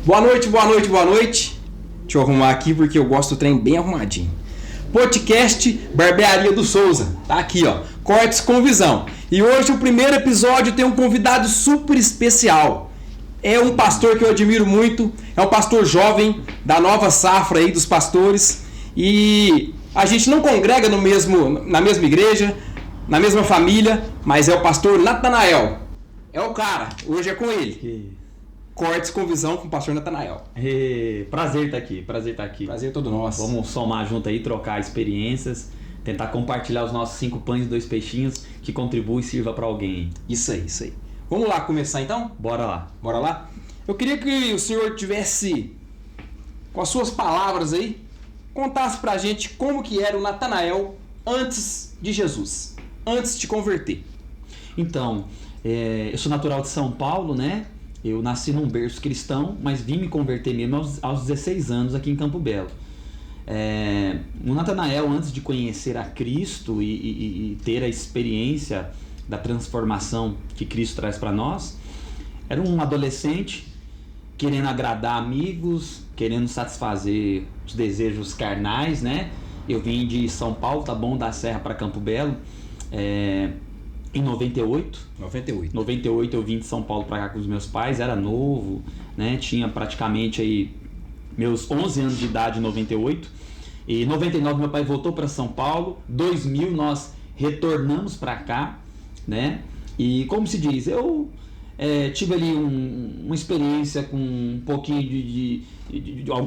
Boa noite, boa noite, boa noite. Deixa eu arrumar aqui porque eu gosto do trem bem arrumadinho. Podcast Barbearia do Souza. Tá aqui, ó. Cortes com visão. E hoje, o primeiro episódio, tem um convidado super especial. É um pastor que eu admiro muito. É um pastor jovem, da nova safra aí dos pastores. E a gente não congrega na mesma igreja, na mesma família, mas é o pastor Natanael. É o cara. Hoje é com ele. Cortes com visão com o pastor Natanael. Prazer estar aqui. Prazer todo nosso. Vamos somar junto aí, trocar experiências, tentar compartilhar os nossos 5 pães e 2 peixinhos que contribuem e sirva para alguém. Isso aí. Vamos lá começar então? Bora lá. Eu queria que o senhor tivesse, com as suas palavras aí, contasse pra gente como que era o Natanael antes de Jesus, antes de converter. Então, eu sou natural de São Paulo, né? Eu nasci num berço cristão, mas vim me converter mesmo aos 16 anos aqui em Campo Belo. O Natanael, antes de conhecer a Cristo e ter a experiência da transformação que Cristo traz para nós, era um adolescente querendo agradar amigos, querendo satisfazer os desejos carnais, né? Eu vim de São Paulo, Taboão da Serra, para Campo Belo, em 98 eu vim de São Paulo para cá com os meus pais, era novo, né? Tinha praticamente aí meus 11 anos de idade em 98. E em 99 meu pai voltou para São Paulo. 2000 nós retornamos para cá, né? E como se diz, eu tive ali uma experiência com um pouquinho de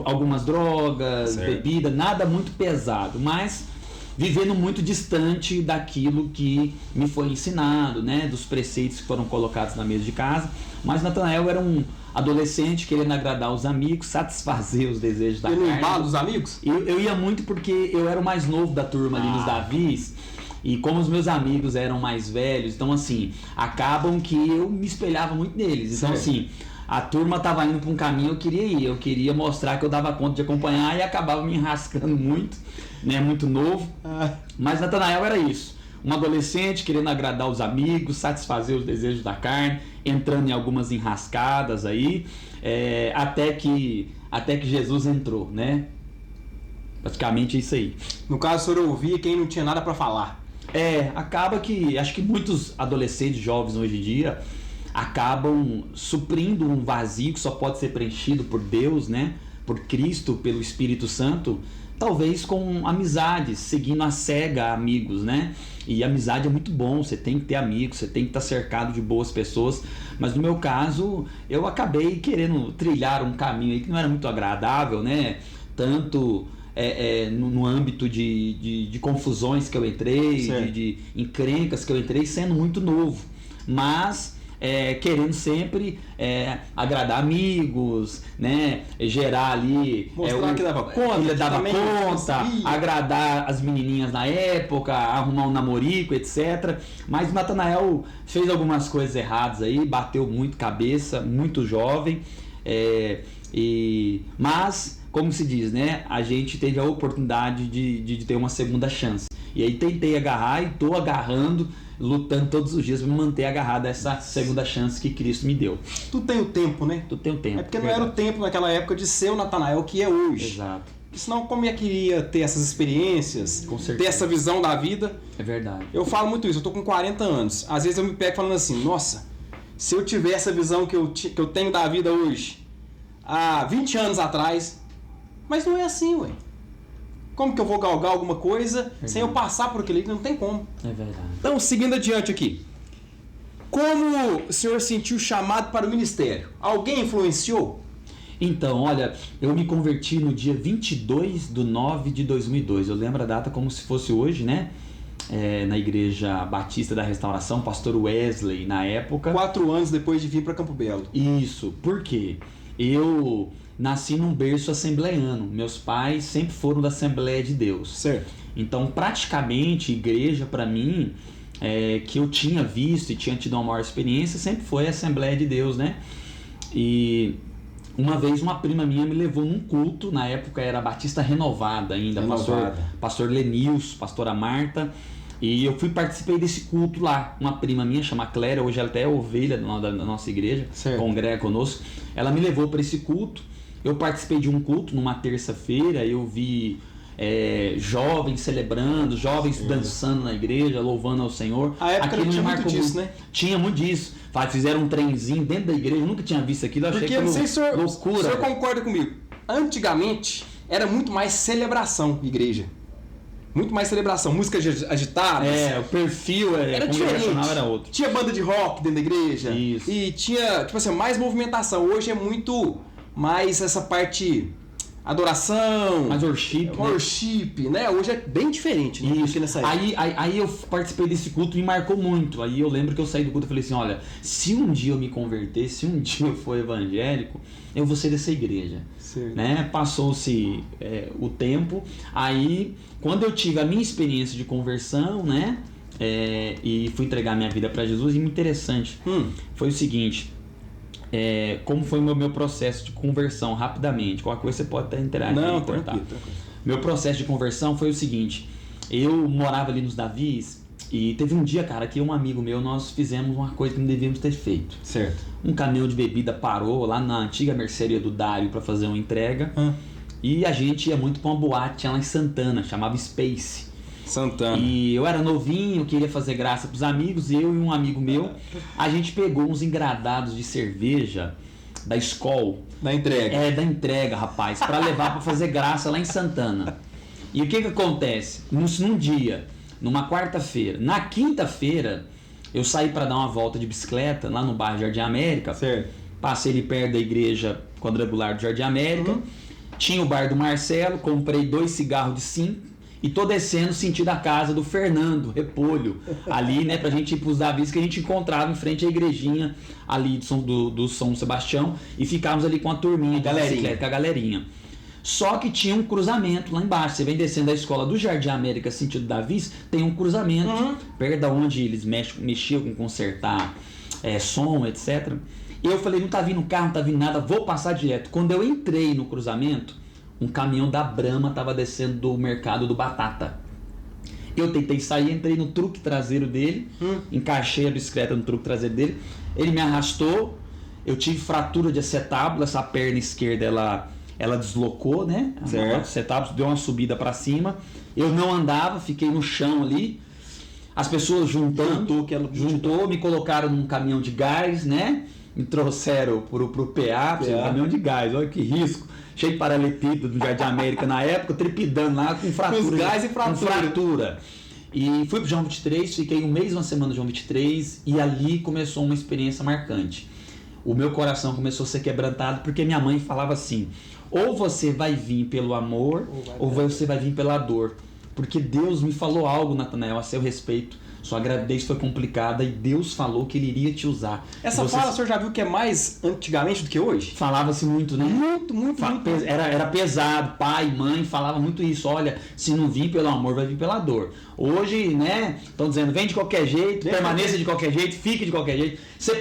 algumas drogas, certo, bebida, nada muito pesado, mas vivendo muito distante daquilo que me foi ensinado, né? Dos preceitos que foram colocados na mesa de casa. Mas Natanael era um adolescente querendo agradar os amigos, satisfazer os desejos da carne. E no embalo dos amigos? Eu ia muito porque eu era o mais novo da turma ali nos Davis. E como os meus amigos eram mais velhos, então assim, acabam que eu me espelhava muito neles. Então assim, a turma estava indo para um caminho, eu queria ir. Eu queria mostrar que eu dava conta de acompanhar e acabava me enrascando muito, né? Muito novo. Mas Natanael era isso. Um adolescente querendo agradar os amigos, satisfazer os desejos da carne, entrando em algumas enrascadas aí, até que Jesus entrou, né? Praticamente isso aí. No caso, o senhor ouvia quem não tinha nada para falar. Acaba que, acho que muitos adolescentes jovens hoje em dia acabam suprindo um vazio que só pode ser preenchido por Deus, né? Por Cristo, pelo Espírito Santo, talvez com amizades, seguindo a cega amigos, né? E amizade é muito bom, você tem que ter amigos, você tem que estar cercado de boas pessoas, mas no meu caso, eu acabei querendo trilhar um caminho aí que não era muito agradável, né? Tanto no âmbito de confusões que eu entrei, de encrencas que eu entrei, sendo muito novo, mas querendo sempre agradar amigos, né? Gerar ali, mostrar que dava conta, agradar as menininhas na época, arrumar um namorico, etc. Mas o Natanael fez algumas coisas erradas aí, bateu muito cabeça, muito jovem, mas como se diz, né? A gente teve a oportunidade de ter uma segunda chance. E aí tentei agarrar e tô agarrando, lutando todos os dias para me manter agarrado a essa segunda chance que Cristo me deu. Tu tem o tempo, né? Tu tem o tempo. É porque não era o tempo naquela época de ser o Natanael que é hoje. Exato. Porque senão como é que iria ter essas experiências, com certeza, ter essa visão da vida? É verdade. Eu falo muito isso, eu tô com 40 anos. Às vezes eu me pego falando assim, nossa, se eu tivesse a visão que eu tenho da vida hoje, há 20 anos atrás... Mas não é assim, ué. Como que eu vou galgar alguma coisa sem eu passar por aquilo? Não tem como. É verdade. Então, seguindo adiante aqui. Como o senhor sentiu chamado para o ministério? Alguém influenciou? Então, olha, eu me converti no dia 22/9/2002. Eu lembro a data como se fosse hoje, né? Na Igreja Batista da Restauração, pastor Wesley, na época. 4 anos depois de vir para Campo Belo. Isso. Por quê? Eu nasci num berço assembleiano. Meus pais sempre foram da Assembleia de Deus. Certo. Então, praticamente, igreja para mim, que eu tinha visto e tinha tido uma maior experiência, sempre foi a Assembleia de Deus, né? E uma vez uma prima minha me levou num culto, na época era Batista Renovada ainda, pastor Lenilson, pastora Marta. E eu participei desse culto lá. Uma prima minha, chama Cléria, hoje ela até é ovelha da nossa igreja, congrega conosco. Ela me levou para esse culto. Eu participei de um culto numa terça-feira, eu vi jovens celebrando, jovens dançando na igreja, louvando ao Senhor. A época não tinha muito disso, né? Tinha muito disso. Fizeram um trenzinho dentro da igreja, eu nunca tinha visto aquilo, eu achei porque, não sei se loucura. O senhor concorda comigo? Antigamente era muito mais celebração, igreja. Muito mais celebração, músicas agitadas. O perfil era diferente. Era outro. Tinha banda de rock dentro da igreja. Isso. E tinha, tipo assim, mais movimentação. Hoje é muito mais essa parte adoração. Mais worship, né? Hoje é bem diferente, né? Isso. Nessa época. Aí eu participei desse culto e me marcou muito. Aí eu lembro que eu saí do culto e falei assim, olha, se um dia eu me converter, se um dia eu for evangélico, eu vou ser dessa igreja. Né? Passou-se o tempo. Aí, quando eu tive a minha experiência de conversão, né? E fui entregar minha vida para Jesus, e interessante foi o seguinte. Como foi o meu processo de conversão, rapidamente. Qualquer coisa você pode até interagir. Não, tranquilo. Meu processo de conversão foi o seguinte. Eu morava ali nos Davis e teve um dia, cara, que um amigo meu, nós fizemos uma coisa que não devíamos ter feito. Certo. Um caminhão de bebida parou lá na antiga mercearia do Dário para fazer uma entrega. E a gente ia muito pra uma boate lá em Santana, chamava Space. Santana. E eu era novinho, queria fazer graça pros amigos, eu e um amigo meu, a gente pegou uns engradados de cerveja da Skol. Da entrega. Da entrega, rapaz, pra levar pra fazer graça lá em Santana. E o que acontece? Num dia, numa quarta-feira, na quinta-feira, eu saí pra dar uma volta de bicicleta lá no bairro Jardim América. Certo. Passei ali perto da igreja quadrangular do Jardim América. Tinha o bar do Marcelo, comprei 2 cigarros de 5 e tô descendo sentido a casa do Fernando Repolho, ali, né, pra gente ir pros Davis, que a gente encontrava em frente à igrejinha ali do São Sebastião, e ficávamos ali com a turminha de bicicleta, com a galerinha. Só que tinha um cruzamento lá embaixo. Você vem descendo da escola do Jardim América, sentido Davis, tem um cruzamento, perto da onde eles mexiam com consertar som, etc. E eu falei, não tá vindo carro, não tá vindo nada, vou passar direto. Quando eu entrei no cruzamento, um caminhão da Brahma tava descendo do mercado do Batata. Eu tentei sair, entrei no truque traseiro dele, encaixei a bicicleta no truque traseiro dele, ele me arrastou, eu tive fratura de acetábulo, essa perna esquerda ela deslocou, né? Certo. Acetábulo, deu uma subida para cima, eu não andava, fiquei no chão ali, as pessoas juntou, me colocaram num caminhão de gás, né? Me trouxeram pro PA, caminhão de gás, olha que risco. Cheio de paralelepípedo do Jardim América na época, trepidando lá com fratura. Com gás e fratura. E fui pro João 23, fiquei um mês, uma semana no João 23, e ali começou uma experiência marcante. O meu coração começou a ser quebrantado porque minha mãe falava assim, ou você vai vir pelo amor, ou você vai vir pela dor. Porque Deus me falou algo, Natanael, a seu respeito. Sua gravidez foi complicada e Deus falou que Ele iria te usar. Essa fala, o senhor já viu que é mais antigamente do que hoje? Falava-se muito, né? Muito. Era pesado, pai, mãe, falava muito isso. Olha, se não vir pelo amor, vai vir pela dor. Hoje, né, estão dizendo, vem de qualquer jeito, permaneça de qualquer jeito, fique de qualquer jeito. Você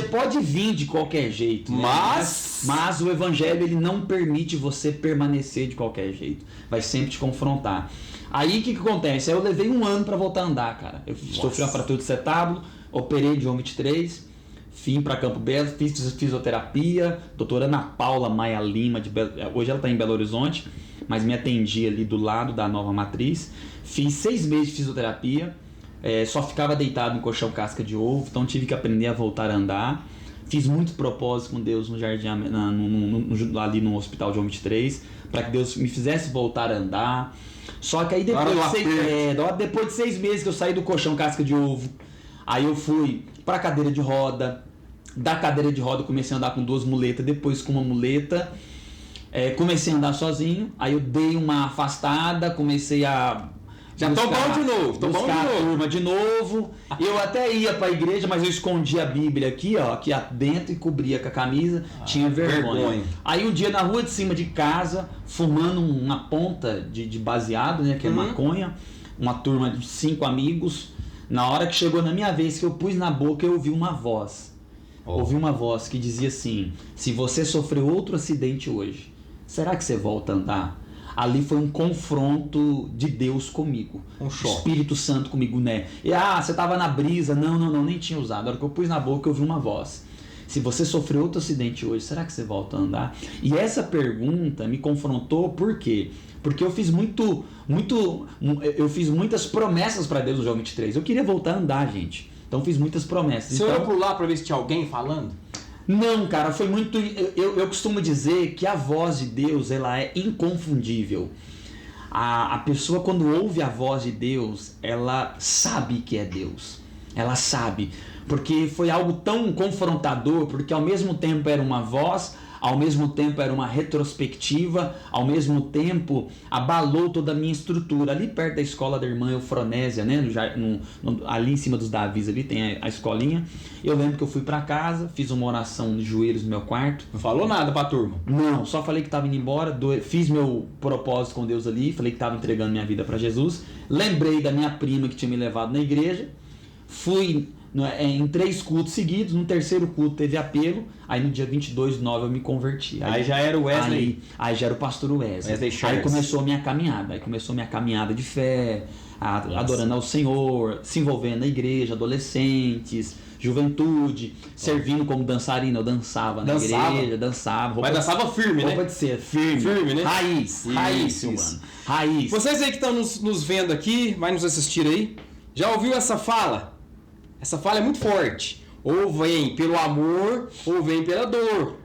pode vir de qualquer jeito, né? Mas o Evangelho, ele não permite você permanecer de qualquer jeito. Vai sempre te confrontar. Aí o que acontece? Aí eu levei 1 ano para voltar a andar, cara. Eu sofri uma fratura de acetábulo, operei de João 23, vim para Campo Belo, fiz fisioterapia, doutora Ana Paula Maia Lima, hoje ela está em Belo Horizonte, mas me atendia ali do lado da Nova Matriz. Fiz 6 meses de fisioterapia, só ficava deitado em colchão casca de ovo, então tive que aprender a voltar a andar. Fiz muito propósito com Deus no jardim, ali no Hospital João 23, para que Deus me fizesse voltar a andar. Só que aí depois de 6 meses que eu saí do colchão casca de ovo, aí eu fui pra cadeira de roda. Da cadeira de roda eu comecei a andar com 2 muletas, depois com uma muleta. Comecei a andar sozinho, aí eu dei uma afastada, comecei a... Já tô bom de novo, buscar a turma de novo. Eu até ia pra igreja, mas eu escondia a Bíblia aqui, ó, aqui dentro, e cobria com a camisa, tinha vergonha. Aí um dia na rua de cima de casa, fumando uma ponta de baseado, né, que é maconha, uma turma de 5 amigos. Na hora que chegou na minha vez, que eu pus na boca, eu ouvi uma voz. Ouvi uma voz que dizia assim, se você sofreu outro acidente hoje, será que você volta a andar? ali foi um confronto de Deus comigo. Um choque. Espírito Santo comigo, né? E você tava na brisa. Não, nem tinha usado. Na hora que eu pus na boca, eu vi uma voz. Se você sofreu outro acidente hoje, será que você volta a andar? E essa pergunta me confrontou, por quê? Porque eu fiz eu fiz muitas promessas para Deus no João 23. Eu queria voltar a andar, gente. Então fiz muitas promessas. Você então, olhou por lá para ver se tinha alguém falando? Não, cara, foi muito... Eu costumo dizer que a voz de Deus, ela é inconfundível. A pessoa, quando ouve a voz de Deus, ela sabe que é Deus. Ela sabe. Porque foi algo tão confrontador, porque ao mesmo tempo era uma voz, ao mesmo tempo era uma retrospectiva, ao mesmo tempo abalou toda a minha estrutura. Ali perto da escola da irmã Eufronésia, né? Ali em cima dos Davis, ali tem a escolinha. Eu lembro que eu fui pra casa, fiz uma oração de joelhos no meu quarto. Não falou nada pra turma? Não, só falei que estava indo embora, fiz meu propósito com Deus ali, falei que estava entregando minha vida para Jesus. Lembrei da minha prima que tinha me levado na igreja, fui em 3 cultos seguidos, no terceiro culto teve apelo, aí no dia 22/9 eu me converti. Aí já era o Wesley. Aí já era o pastor Wesley. Aí começou a minha caminhada de fé, adorando ao Senhor, se envolvendo na igreja, adolescentes, juventude, servindo como dançarina. Eu dançava na igreja, dançava. Mas dançava firme, né? Pode ser, firme, né? Raiz, mano. Raiz. Vocês aí que estão nos vendo aqui, vai nos assistir aí, já ouviu essa fala? Essa fala é muito forte. Ou vem pelo amor, ou vem pela dor.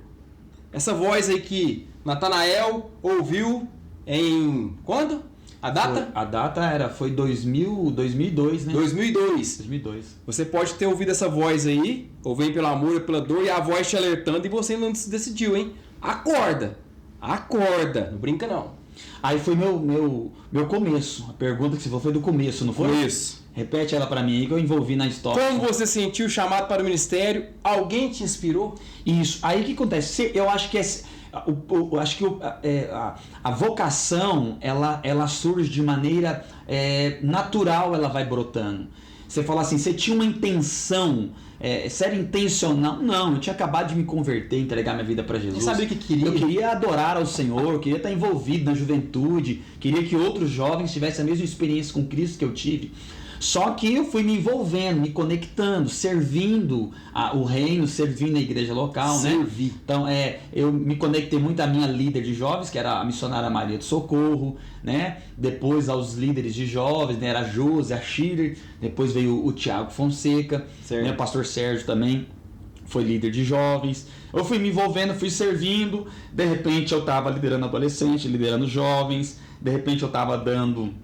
Essa voz aí que Natanael ouviu em... Quando? A data? A data foi 2002, né? 2002. Você pode ter ouvido essa voz aí, ou vem pelo amor ou pela dor, e a voz te alertando e você não se decidiu, hein? Acorda! Não brinca não. Aí foi meu começo. A pergunta que você falou foi do começo, não foi? Foi isso. Repete ela pra mim aí que eu envolvi na história. Como você sentiu o chamado para o ministério? Alguém te inspirou? Isso. Aí o que acontece? Eu acho que a vocação ela surge de maneira natural, ela vai brotando. Você fala assim, você tinha uma intenção, você era intencional? Não, eu tinha acabado de me converter, entregar minha vida para Jesus. Você sabia o que queria? Eu queria adorar ao Senhor, eu queria estar envolvido na juventude, queria que outros jovens tivessem a mesma experiência com Cristo que eu tive. Só que eu fui me envolvendo, me conectando, servindo o reino, servindo a igreja local, né? Então, eu me conectei muito à minha líder de jovens, que era a missionária Maria do Socorro, né? Depois aos líderes de jovens, né? Era a Josi, a Schiller, depois veio o Tiago Fonseca, né? O pastor Sérgio também foi líder de jovens. Eu fui me envolvendo, fui servindo, de repente eu estava liderando adolescentes, liderando jovens, de repente eu estava dando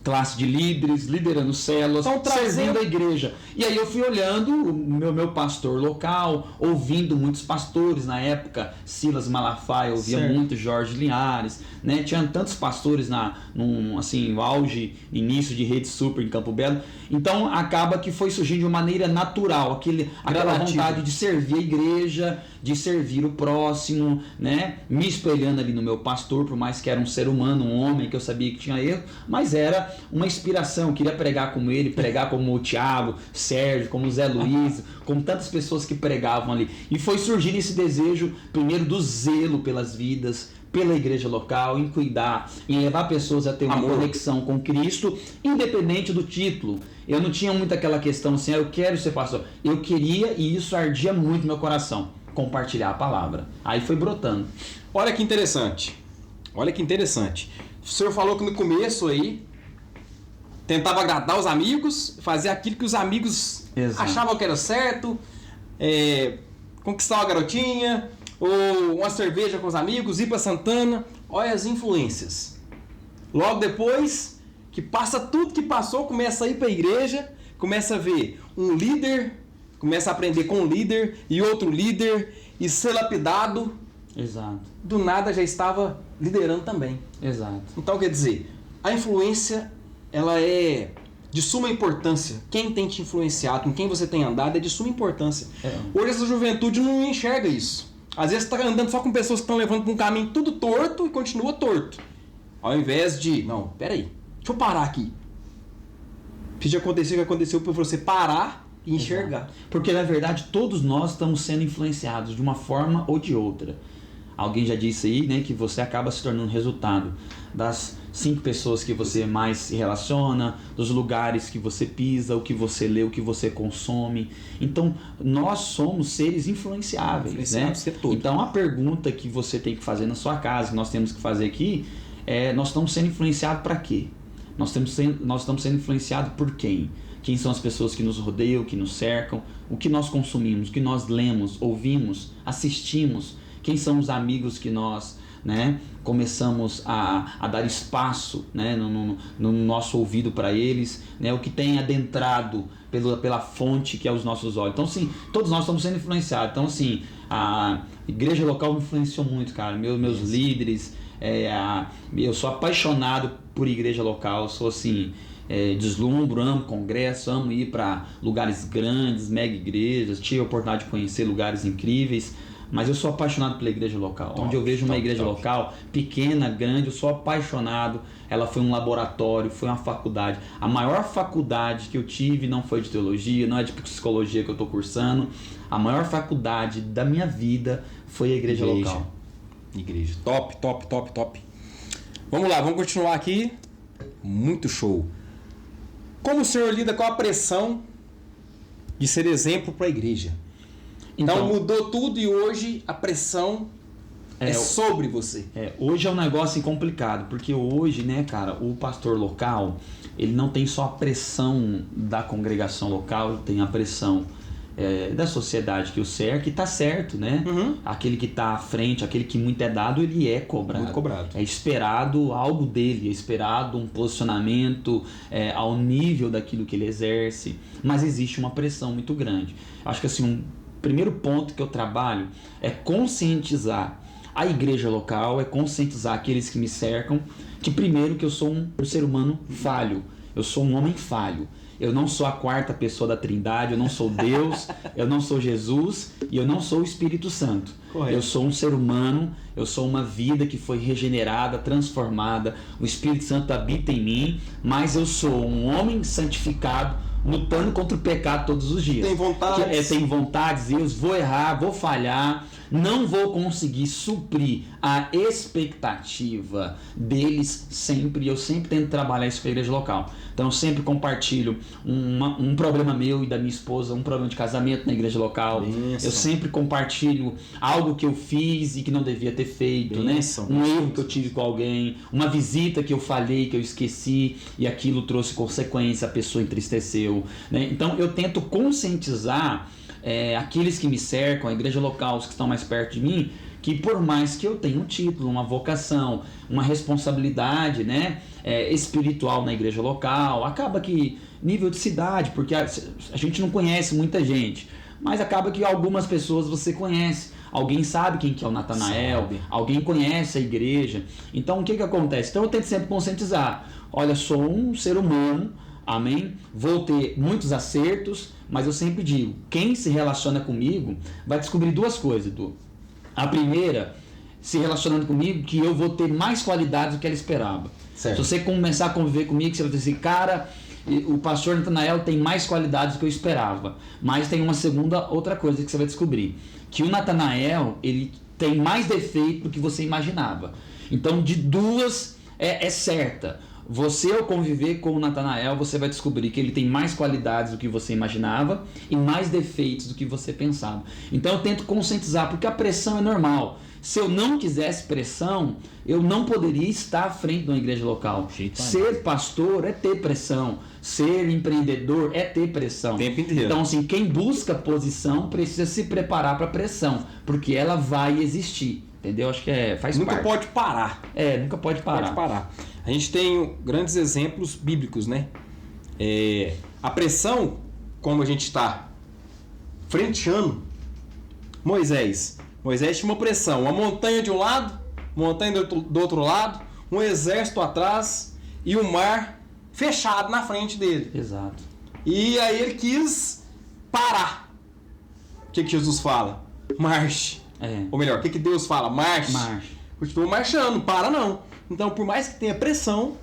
classe de líderes, liderando células, servindo a igreja. E aí eu fui olhando o meu pastor local, ouvindo muitos pastores na época, Silas Malafaia, eu ouvia muito Jorge Linhares, né? Tinha tantos pastores no auge, início de rede super em Campo Belo. Então acaba que foi surgindo de uma maneira natural, aquela vontade de servir a igreja, de servir o próximo, né? Me espelhando ali no meu pastor, por mais que era um ser humano, um homem que eu sabia que tinha erro, mas era uma inspiração. Eu queria pregar como ele, pregar como o Tiago, Sérgio, como o Zé Luiz, como tantas pessoas que pregavam ali. E foi surgindo esse desejo, primeiro do zelo pelas vidas, pela igreja local, em cuidar, em levar pessoas a ter uma conexão com Cristo, independente do título. Eu não tinha muito aquela questão assim, eu quero ser pastor. Eu queria, e isso ardia muito no meu coração, compartilhar a palavra. Aí foi brotando. Olha que interessante. O senhor falou que no começo aí tentava agradar os amigos, fazer aquilo que os amigos achavam que era certo, conquistar uma garotinha, ou uma cerveja com os amigos, ir para Santana. Olha as influências. Logo depois que passa tudo que passou, começa a ir para a igreja, começa a ver um líder, começa a aprender com um líder e outro líder e ser lapidado. Exato. Do nada já estava liderando também. Exato. Então quer dizer, a influência ela é de suma importância. Quem tem te influenciado, com quem você tem andado é de suma importância. Hoje essa juventude não enxerga isso. Às vezes você está andando só com pessoas que estão levando para um caminho tudo torto e continua torto. Ao invés de, não, peraí, deixa eu parar aqui. Precisa acontecer o que aconteceu para você parar e enxergar. Porque na verdade todos nós estamos sendo influenciados de uma forma ou de outra. Alguém já disse aí, né, que você acaba se tornando resultado das 5 pessoas que você mais se relaciona, dos lugares que você pisa, o que você lê, o que você consome. Então, nós somos seres influenciáveis, né? Então, a pergunta que você tem que fazer na sua casa, que nós temos que fazer aqui, é: nós estamos sendo influenciados para quê? Nós estamos sendo influenciados por quem? Quem são as pessoas que nos rodeiam, que nos cercam, o que nós consumimos, o que nós lemos, ouvimos, assistimos, quem são os amigos que nós, né, começamos a dar espaço, né, no nosso ouvido para eles, né, o que tem adentrado pela fonte que é os nossos olhos. Então, sim, todos nós estamos sendo influenciados. Então, assim, a igreja local me influenciou muito, cara. Meus líderes, eu sou apaixonado por igreja local, sou assim... deslumbro, amo congresso, amo ir para lugares grandes, mega igrejas, tive a oportunidade de conhecer lugares incríveis, mas eu sou apaixonado pela igreja local. Onde eu vejo uma igreja local, pequena, grande, eu sou apaixonado. Ela foi um laboratório, foi uma faculdade. A maior faculdade que eu tive não foi de teologia, não é de psicologia que eu estou cursando. A maior faculdade da minha vida foi a igreja local. Igreja. Top, top, top, top. Vamos lá, vamos continuar aqui. Muito show. Como o senhor lida com a pressão de ser exemplo para a igreja? Então mudou tudo e hoje a pressão é sobre você. Hoje é um negócio complicado, porque hoje, né, cara, o pastor local, ele não tem só a pressão da congregação local, tem a pressão da sociedade que o cerca, e tá certo, né? Uhum. Aquele que tá à frente, aquele que muito é dado, ele é cobrado. Muito cobrado. É esperado algo dele, é esperado um posicionamento ao nível daquilo que ele exerce, mas existe uma pressão muito grande. Acho que assim, primeiro ponto que eu trabalho é conscientizar a igreja local, é conscientizar aqueles que me cercam, que primeiro que eu sou um ser humano falho, eu sou um homem falho. Eu não sou a 4ª pessoa da Trindade, eu não sou Deus, eu não sou Jesus e eu não sou o Espírito Santo. Correto. Eu sou um ser humano, eu sou uma vida que foi regenerada, transformada, o Espírito Santo habita em mim, mas eu sou um homem santificado, lutando contra o pecado todos os dias. Tem vontades. Tem vontades, eu vou errar, vou falhar, não vou conseguir suprir a expectativa deles sempre. Eu sempre tento trabalhar isso para a igreja local. Então eu sempre compartilho um problema meu e da minha esposa, um problema de casamento na igreja local. Benção. Eu sempre compartilho algo que eu fiz e que não devia ter feito, Benção. Né? Um erro que eu tive com alguém, uma visita que eu falhei, que eu esqueci e aquilo trouxe consequência, a pessoa entristeceu, né? Então eu tento conscientizar aqueles que me cercam, a igreja local, os que estão mais perto de mim, que por mais que eu tenha um título, uma vocação, uma responsabilidade, né, espiritual na igreja local, acaba que nível de cidade, porque a gente não conhece muita gente, mas acaba que algumas pessoas você conhece. Alguém sabe quem que é o Natanael, alguém conhece a igreja. Então o que acontece? Então eu tento sempre conscientizar. Olha, sou um ser humano, amém? Vou ter muitos acertos, mas eu sempre digo, quem se relaciona comigo vai descobrir 2 coisas, Edu. A primeira, se relacionando comigo, que eu vou ter mais qualidades do que ela esperava. Certo. Se você começar a conviver comigo, você vai dizer assim, cara, o pastor Natanael tem mais qualidades do que eu esperava. Mas tem outra coisa que você vai descobrir, que o Natanael, ele tem mais defeito do que você imaginava. Então, de 2 é certa. Você, ao conviver com o Natanael, você vai descobrir que ele tem mais qualidades do que você imaginava e mais defeitos do que você pensava. Então eu tento conscientizar, porque a pressão é normal. Se eu não quisesse pressão, eu não poderia estar à frente de uma igreja local. Ser pastor é ter pressão. Ser empreendedor é ter pressão. O tempo inteiro. Então, assim, quem busca posição precisa se preparar para a pressão, porque ela vai existir. Entendeu? Acho que faz nunca parte. Pode parar. Nunca pode parar. A gente tem grandes exemplos bíblicos, né? A pressão, como a gente está frenteando, Moisés tinha uma pressão, uma montanha de um lado, montanha do outro lado, um exército atrás e o mar fechado na frente dele. Exato. E aí ele quis parar. O que Jesus fala? Marche. Ou melhor, o que Deus fala? Marche. Continua marchando, para não. Então, por mais que tenha pressão,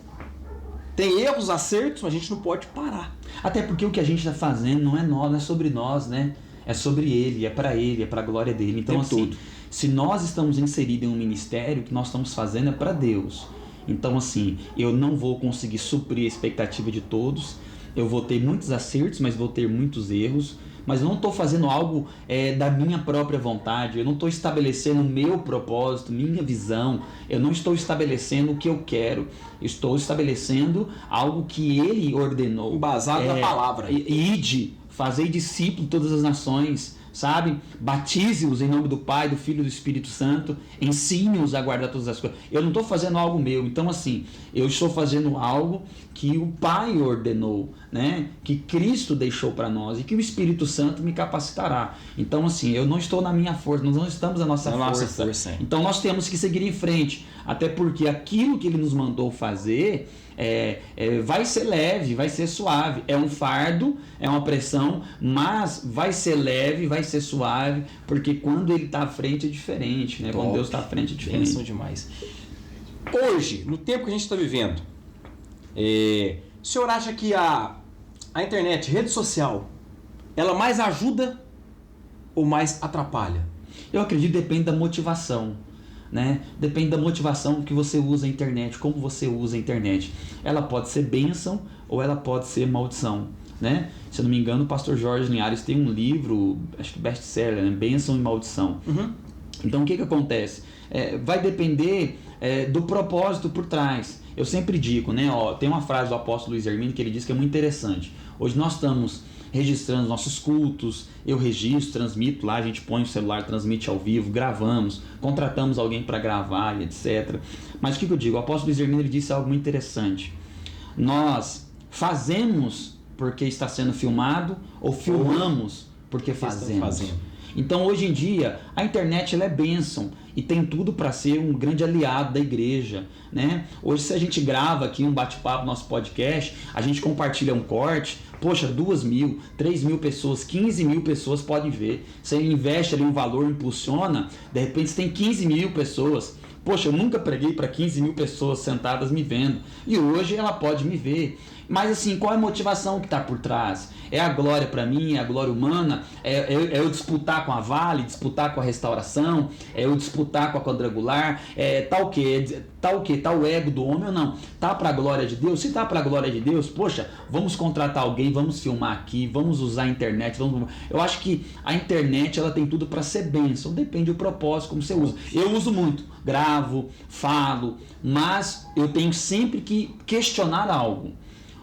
tem erros, acertos, mas a gente não pode parar. Até porque o que a gente está fazendo não é sobre nós, né? É sobre Ele, é para a glória dele. Então, assim, Se nós estamos inseridos em um ministério, o que nós estamos fazendo é para Deus. Então, assim, eu não vou conseguir suprir a expectativa de todos. Eu vou ter muitos acertos, mas vou ter muitos erros. Mas eu não estou fazendo algo da minha própria vontade. Eu não estou estabelecendo o meu propósito, minha visão. Eu não estou estabelecendo o que eu quero. Eu estou estabelecendo algo que Ele ordenou. Embasado na palavra. Ide, fazei discípulos de todas as nações, sabe? Batize-os em nome do Pai, do Filho e do Espírito Santo. Ensine-os a guardar todas as coisas. Eu não estou fazendo algo meu. Então, assim, eu estou fazendo algo que o Pai ordenou, né? Que Cristo deixou para nós e que o Espírito Santo me capacitará. Então, assim, eu não estou na minha força, nós não estamos na nossa força. Então, nós temos que seguir em frente, até porque aquilo que Ele nos mandou fazer vai ser leve, vai ser suave. É um fardo, é uma pressão, mas vai ser leve, vai ser suave, porque quando Ele está à frente é diferente, né? Quando Deus está à frente é diferente. Bênção demais. Hoje, no tempo que a gente está vivendo, o senhor acha que a internet, rede social, ela mais ajuda ou mais atrapalha? Eu acredito que depende da motivação, né? Depende da motivação que você usa a internet, como você usa a internet. Ela pode ser bênção ou ela pode ser maldição, né? Se eu não me engano, o pastor Jorge Linhares tem um livro, acho que best-seller, né? Bênção e Maldição. Uhum. Então o que acontece? Vai depender do propósito por trás. Eu sempre digo, né? Tem uma frase do apóstolo Luiz Hermínio que ele diz que é muito interessante. Hoje nós estamos registrando nossos cultos, eu registro, transmito lá, a gente põe o celular, transmite ao vivo, gravamos, contratamos alguém para gravar e etc. Mas o que eu digo? O apóstolo Luiz Hermínio ele disse algo muito interessante. Nós fazemos porque está sendo filmado ou filmamos porque fazemos. Então hoje em dia a internet ela é bênção e tem tudo para ser um grande aliado da igreja, né? Hoje se a gente grava aqui um bate-papo, nosso podcast, a gente compartilha um corte, poxa, 2.000, 3.000 pessoas, 15.000 pessoas podem ver. Você investe ali um valor, impulsiona, de repente você tem 15.000 pessoas. Poxa, eu nunca preguei para 15.000 pessoas sentadas me vendo e hoje ela pode me ver. Mas assim, qual é a motivação que está por trás? É a glória para mim, é a glória humana? É eu disputar com a Vale, disputar com a Restauração? É eu disputar com a Quadrangular? Tá o quê? Tá o ego do homem ou não? Tá para a glória de Deus? Se tá para a glória de Deus, poxa, vamos contratar alguém, vamos filmar aqui, vamos usar a internet. Eu acho que a internet ela tem tudo para ser bênção, depende do propósito, como você usa. Eu uso muito, gravo, falo, mas eu tenho sempre que questionar algo.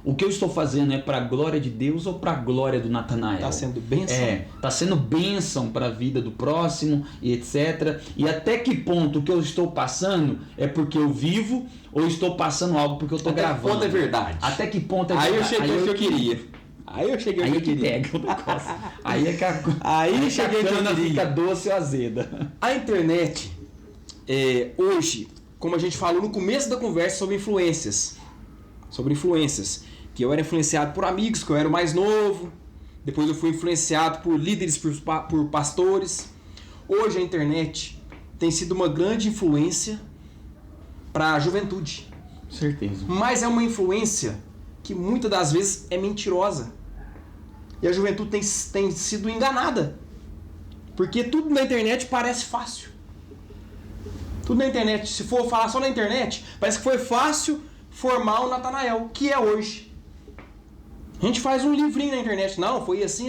O que eu estou fazendo é para a glória de Deus ou para a glória do Natanael? Está sendo bênção? Está sendo bênção para a vida do próximo e etc. E até que ponto o que eu estou passando é porque eu vivo ou estou passando algo porque eu estou gravando? Até que ponto é verdade? Até que ponto é verdade? Aí eu cheguei onde eu queria. Aí é que pega o negócio. Aí é que a cana fica doce ou azeda. A internet, hoje, como a gente falou no começo da conversa sobre influências, que eu era influenciado por amigos, que eu era o mais novo, depois eu fui influenciado por líderes, por pastores. Hoje a internet tem sido uma grande influência para a juventude. Certeza. Mas é uma influência que muitas das vezes é mentirosa. E a juventude tem sido enganada. Porque tudo na internet parece fácil. Tudo na internet, se for falar só na internet, parece que foi fácil formar o Natanael, que é hoje. A gente faz um livrinho na internet. Não, foi assim,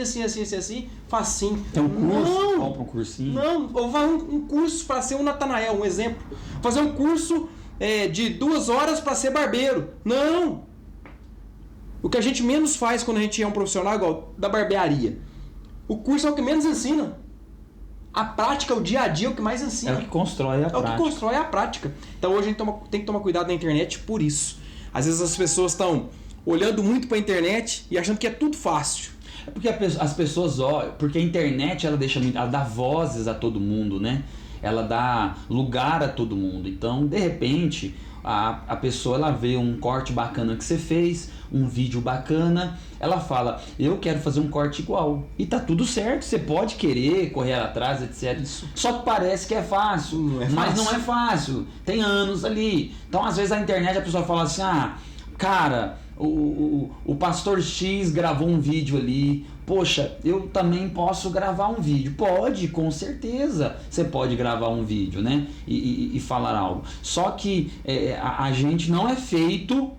facinho. Tem um curso, compra um cursinho. Não, ou vai um curso para ser um Natanael, um exemplo. Fazer um curso de 2 horas para ser barbeiro. Não! O que a gente menos faz quando a gente é um profissional igual da barbearia. O curso é o que menos ensina. A prática, o dia a dia é o que mais ensina. É o que constrói a prática. É o que constrói a prática. Então hoje a gente tem que tomar cuidado na internet por isso. Às vezes as pessoas estão olhando muito para a internet e achando que é tudo fácil. É porque as pessoas olham, porque a internet ela dá vozes a todo mundo, né? Ela dá lugar a todo mundo. Então, de repente, a pessoa ela vê um corte bacana que você fez, um vídeo bacana, ela fala, eu quero fazer um corte igual. E tá tudo certo, você pode querer correr atrás, etc. Só que parece que é fácil, mas não é fácil. Tem anos ali. Então, às vezes, na internet a pessoa fala assim, cara, o pastor X gravou um vídeo ali, poxa, eu também posso gravar um vídeo. Pode, com certeza você pode gravar um vídeo, né? E falar algo. Só que a gente não é feito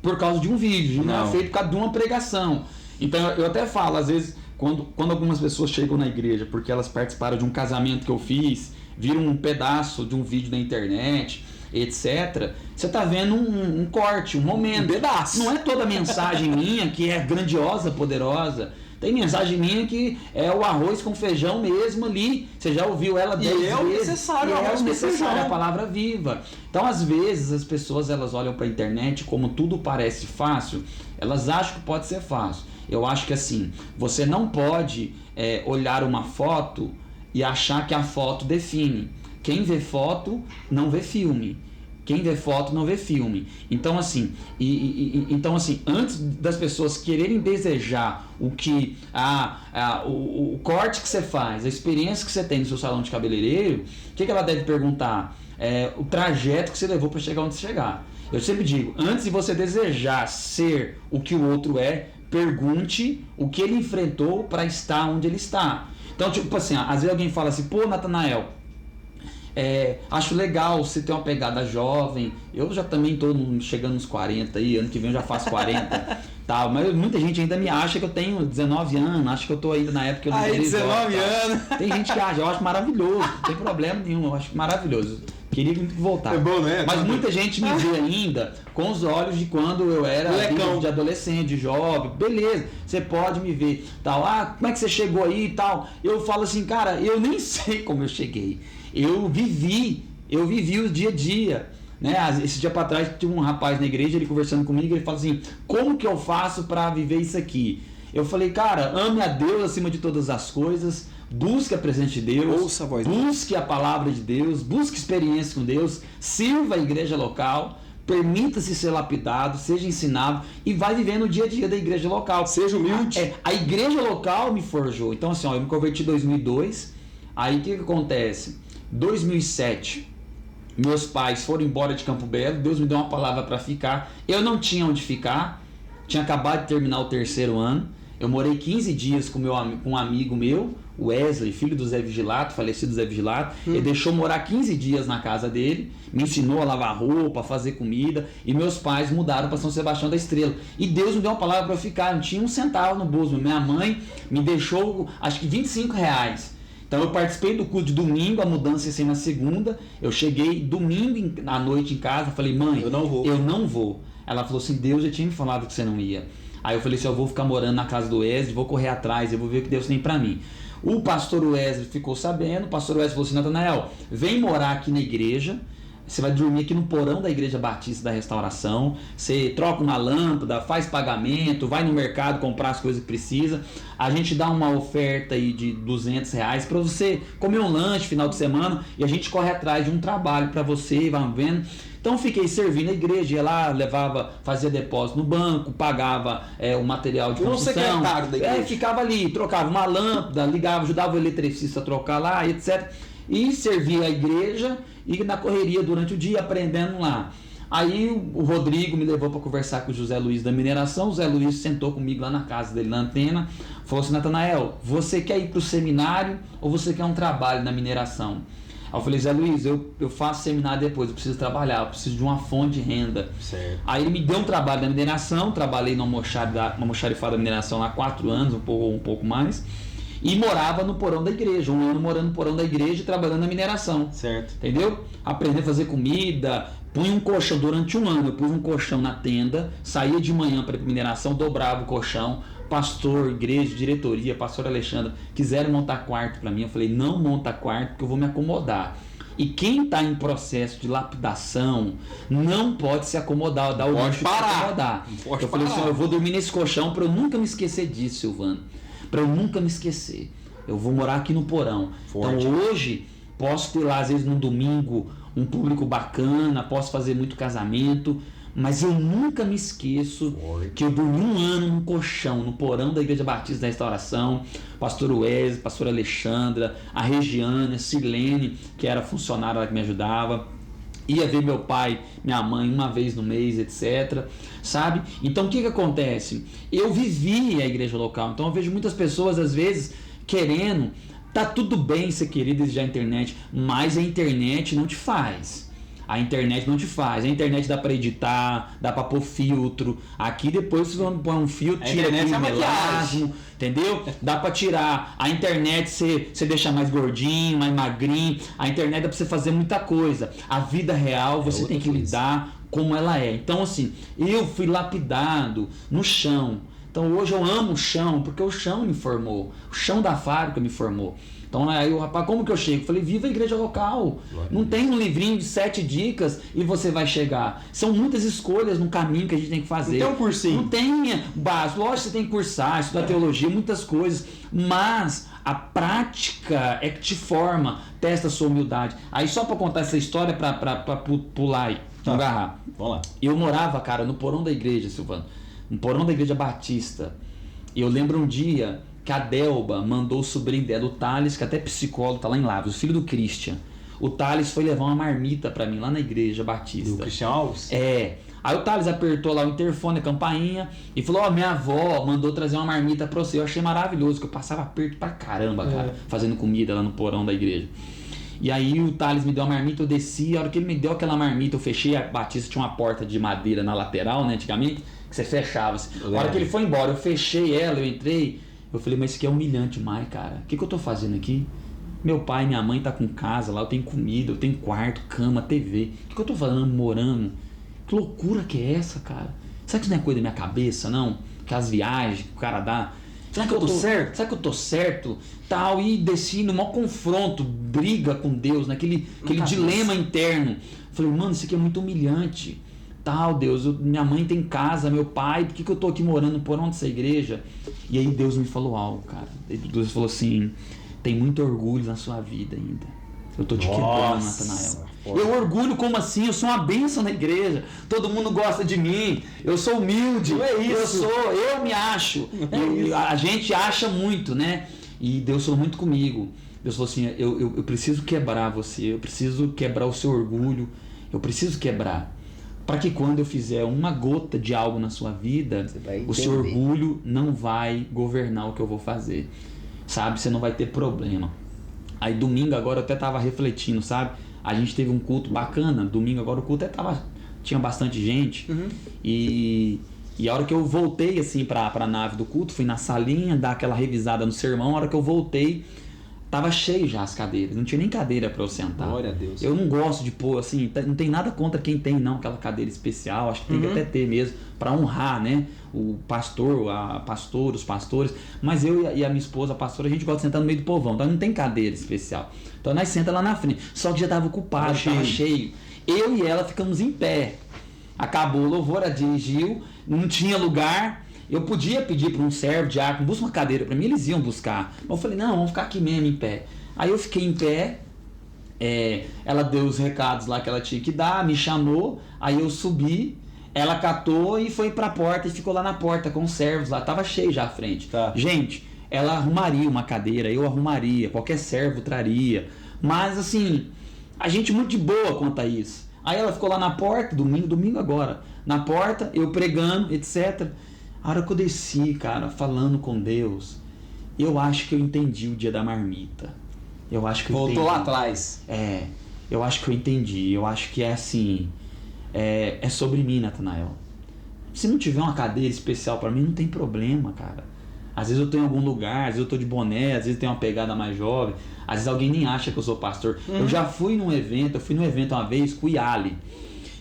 por causa de um vídeo, não é feito por causa de uma pregação. Então eu até falo, às vezes, quando algumas pessoas chegam na igreja porque elas participaram de um casamento que eu fiz, viram um pedaço de um vídeo na internet, etc., você está vendo um corte, um momento. Um pedaço. Não é toda mensagem minha que é grandiosa, poderosa. Tem mensagem minha que é o arroz com feijão mesmo ali. Você já ouviu ela 10 vezes. E é o necessário, é o necessário, a palavra viva. Então, às vezes, as pessoas elas olham para a internet, como tudo parece fácil, elas acham que pode ser fácil. Eu acho que assim, você não pode olhar uma foto e achar que a foto define. Quem vê foto não vê filme. Quem vê foto não vê filme. Então assim, antes das pessoas quererem desejar o que o corte que você faz, a experiência que você tem no seu salão de cabeleireiro, o que ela deve perguntar? O trajeto que você levou para chegar onde você chegar. Eu sempre digo, antes de você desejar ser o que o outro é, pergunte o que ele enfrentou para estar onde ele está. Então, tipo assim, às vezes alguém fala assim, pô, Natanael, acho legal você ter uma pegada jovem. Eu já também estou chegando nos 40 aí, ano que vem eu já faço 40. Tal, mas muita gente ainda me acha que eu tenho 19 anos, acha que eu estou ainda na época que eu não tenho 19 anos. Tem gente que acha, eu acho maravilhoso, não tem problema nenhum, eu acho maravilhoso. Queria voltar. É bom, né? Mas muita gente me vê ainda com os olhos de quando eu era de adolescente, de jovem. Beleza, você pode me ver. Tal. Como é que você chegou aí e tal? Eu falo assim, cara, eu nem sei como eu cheguei. Eu vivi o dia a dia. Né? Esse dia para trás tinha um rapaz na igreja, ele conversando comigo, ele fala assim, como que eu faço para viver isso aqui? Eu falei, cara, ame a Deus acima de todas as coisas, busque a presença de Deus, ouça a voz busque a palavra de Deus, busque experiência com Deus, sirva a igreja local, permita-se ser lapidado, seja ensinado e vai vivendo o dia a dia da igreja local. Seja humilde. A igreja local me forjou. Então assim, eu me converti em 2002, aí o que acontece? 2007, meus pais foram embora de Campo Belo, Deus me deu uma palavra para ficar, eu não tinha onde ficar, tinha acabado de terminar o 3º ano, eu morei 15 dias com um amigo meu, o Wesley, filho do Zé Vigilato, falecido Zé Vigilato. Ele deixou morar 15 dias na casa dele, me ensinou a lavar roupa, a fazer comida, e meus pais mudaram para São Sebastião da Estrela. E Deus me deu uma palavra para eu ficar, não tinha um centavo no bolso. Minha mãe me deixou, acho que R$25. Então eu participei do culto de domingo, a mudança ia ser na segunda. Eu cheguei domingo à noite em casa, falei, mãe, eu não vou. Ela falou assim, Deus já tinha me falado que você não ia. Aí eu falei assim, eu vou ficar morando na casa do Wesley, vou correr atrás, eu vou ver o que Deus tem pra mim. O pastor Wesley ficou sabendo, o pastor Wesley falou assim, Natanael, vem morar aqui na igreja, você vai dormir aqui no porão da Igreja Batista da Restauração, você troca uma lâmpada, faz pagamento, vai no mercado comprar as coisas que precisa, a gente dá uma oferta aí de R$200 para você comer um lanche final de semana e a gente corre atrás de um trabalho para você, vai vendo. Então fiquei servindo a igreja, ia lá, fazia depósito no banco, pagava o material de construção. Secretário da igreja. Ficava ali, trocava uma lâmpada, ligava, ajudava o eletricista a trocar lá, etc. E servia a igreja e na correria durante o dia, aprendendo lá. Aí o Rodrigo me levou para conversar com o José Luiz da mineração. O José Luiz sentou comigo lá na casa dele, na antena, falou assim, Natanael, você quer ir para o seminário ou você quer um trabalho na mineração? Aí eu falei, Zé Luiz, eu faço seminário depois, eu preciso trabalhar, eu preciso de uma fonte de renda. Certo. Aí ele me deu um trabalho na mineração, trabalhei numa almoxarifada da mineração há 4 anos, um pouco mais, e morava no porão da igreja, 1 ano morando no porão da igreja e trabalhando na mineração. Certo. Entendeu? Aprendi a fazer comida, punha um colchão durante 1 ano, eu pus um colchão na tenda, saía de manhã para ir para mineração, dobrava o colchão, pastor, igreja, diretoria, pastor Alexandre, quiseram montar quarto para mim, eu falei, não monta quarto porque eu vou me acomodar. E quem está em processo de lapidação não pode se acomodar, dar o luxo de se acomodar. Eu falei assim, eu vou dormir nesse colchão para eu nunca me esquecer disso, Silvano. Para eu nunca me esquecer. Eu vou morar aqui no porão. Forte. Então hoje posso ter lá, às vezes no domingo, um público bacana, posso fazer muito casamento, mas eu nunca me esqueço que eu dormi 1 ano num colchão, no porão da Igreja Batista da Restauração, pastor Wesley, pastor Alexandra, a Regiane, a Silene, que era funcionária lá que me ajudava, ia ver meu pai, minha mãe uma vez no mês, etc, sabe? Então o que acontece? Eu vivi a igreja local, então eu vejo muitas pessoas às vezes querendo, tá tudo bem ser querido e desejar a internet, mas a internet não te faz. A internet não te faz. A internet dá pra editar, dá pra pôr filtro. Aqui depois você vai pôr um filtro, tira aqui o melasma, entendeu? Dá pra tirar. A internet você deixa mais gordinho, mais magrinho. A internet dá pra você fazer muita coisa. A vida real você tem que lidar como ela é. Então assim, eu fui lapidado no chão. Então hoje eu amo o chão, porque o chão me formou. O chão da fábrica me formou. Então aí o rapaz, como que eu chego? Eu falei, viva a igreja local. Não tem um livrinho de 7 dicas e você vai chegar. São muitas escolhas no caminho que a gente tem que fazer. Não tem um cursinho. Não tem base. Lógico que você tem que cursar, estudar teologia, muitas coisas. Mas a prática é que te forma, testa a sua humildade. Aí só pra contar essa história, pra pular aí, agarrar. Vamos lá. Eu morava, cara, no porão da igreja, Silvano. No porão da igreja Batista. E eu lembro um dia que a Delba mandou o sobrinho dela, o Thales, que até psicólogo, tá lá em Lavras, o filho do Christian. O Thales foi levar uma marmita pra mim lá na igreja Batista. Do Christian Alves? É. Aí o Thales apertou lá o interfone, a campainha, e falou, ó, minha avó mandou trazer uma marmita pra você. Eu achei maravilhoso, que eu passava aperto pra caramba, cara, fazendo comida lá no porão da igreja. E aí o Thales me deu a marmita, eu desci, a hora que ele me deu aquela marmita, eu fechei a Batista, tinha uma porta de madeira na lateral, né, antigamente, que você fechava. A hora que ele foi embora, eu fechei ela, eu entrei, eu falei, mas isso aqui é humilhante demais, cara. O que eu tô fazendo aqui? Meu pai e minha mãe tá com casa lá, eu tenho comida, eu tenho quarto, cama, TV. O que eu tô fazendo morando? Que loucura que é essa, cara? Será que isso não é coisa da minha cabeça, não? Que as viagens que o cara dá... Será que eu tô certo? Será que eu tô certo? Tal, e desci no maior confronto, briga com Deus, naquele dilema interno. Falei, mano, isso aqui é muito humilhante. Tal, Deus, minha mãe tem casa, meu pai, por que eu tô aqui morando por onde dessa igreja? E aí Deus me falou algo, cara. Deus falou assim, tem muito orgulho na sua vida ainda. Eu tô te quebrando, Natanael. Eu orgulho como assim? Eu sou uma bênção na igreja. Todo mundo gosta de mim. Eu sou humilde. Não é isso. Eu me acho. A gente acha muito, né? E Deus falou muito comigo. Deus falou assim, eu preciso quebrar você. Eu preciso quebrar o seu orgulho. Eu preciso quebrar. Para que quando eu fizer uma gota de algo na sua vida, o seu orgulho não vai governar o que eu vou fazer. Sabe? Você não vai ter problema. Aí domingo agora eu até tava refletindo, sabe? A gente teve um culto bacana. Domingo agora o culto até tinha bastante gente. E a hora que eu voltei assim pra nave do culto, fui na salinha, dar aquela revisada no sermão. A hora que eu voltei, tava cheio já as cadeiras. Não tinha nem cadeira pra eu sentar. Glória a Deus. Eu não gosto de pôr assim, não tem nada contra quem tem não, aquela cadeira especial. Acho que tem que até ter mesmo, pra honrar, né? O pastor, os pastores. Mas eu e a minha esposa, a pastora, a gente gosta de sentar no meio do povão. Então não tem cadeira especial. Então nós senta lá na frente. Só que já tava ocupado, tava cheio. Eu e ela ficamos em pé. Acabou o louvor, ela dirigiu, não tinha lugar. Eu podia pedir para um servo de arco, busca uma cadeira para mim, eles iam buscar. Mas eu falei, não, vamos ficar aqui mesmo em pé. Aí eu fiquei em pé, ela deu os recados lá que ela tinha que dar, me chamou, aí eu subi, ela catou e foi pra porta e ficou lá na porta com os servos lá, tava cheio já à frente. Tá. Gente, ela arrumaria uma cadeira, eu arrumaria, qualquer servo traria. Mas assim, a gente muito de boa quanto a isso. Aí ela ficou lá na porta, domingo agora, na porta, eu pregando, etc. A hora que eu desci, cara, falando com Deus, eu acho que eu entendi o dia da marmita. Eu acho que eu Voltou entendi. lá atrás. Eu acho que eu entendi. Eu acho que é assim, é sobre mim, Natanael. Se não tiver uma cadeira especial pra mim, não tem problema, cara. Às vezes eu tô em algum lugar, às vezes eu tô de boné, às vezes tem uma pegada mais jovem, às vezes alguém nem acha que eu sou pastor. Eu já fui num evento, uma vez com o Iali.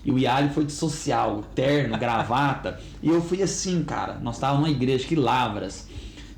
E o Iali foi de social, terno, gravata. E eu fui assim, cara. Nós estávamos numa igreja que Lavras,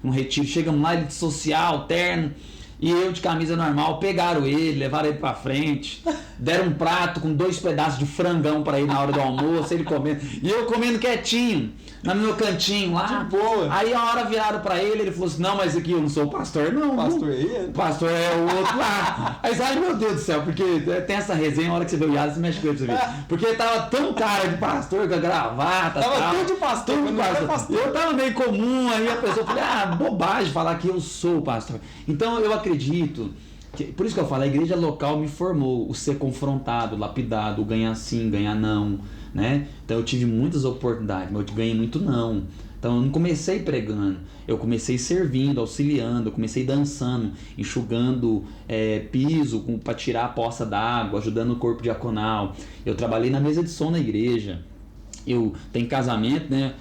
um retiro. Chegamos lá, ele de social, terno. E eu de camisa normal. Pegaram ele, levaram ele pra frente. Deram um prato com 2 pedaços de frangão pra ele na hora do almoço. Ele comendo. E eu comendo quietinho, no meu cantinho lá. De boa. Aí a hora viraram pra ele falou assim, não, mas aqui eu não sou o pastor, não. O pastor aí? O pastor é o outro lá. Aí ai meu Deus do céu, porque tem essa resenha, a hora que você vê o Yas, você mexe com ele pra você ver. Porque ele tava tão cara de pastor, com a gravata. Tava tudo de pastor, tudo de pastor. Eu tava meio comum, aí a pessoa falou, bobagem falar que eu sou o pastor. Então eu acredito Por isso que eu falo, a igreja local me formou, o ser confrontado, lapidado, o ganhar sim, ganhar não, né? Então eu tive muitas oportunidades, mas eu ganhei muito não. Então eu não comecei pregando, eu comecei servindo, auxiliando, eu comecei dançando, enxugando piso para tirar a poça d'água, ajudando o corpo diaconal. Eu trabalhei na mesa de som na igreja. Eu tenho casamento, né?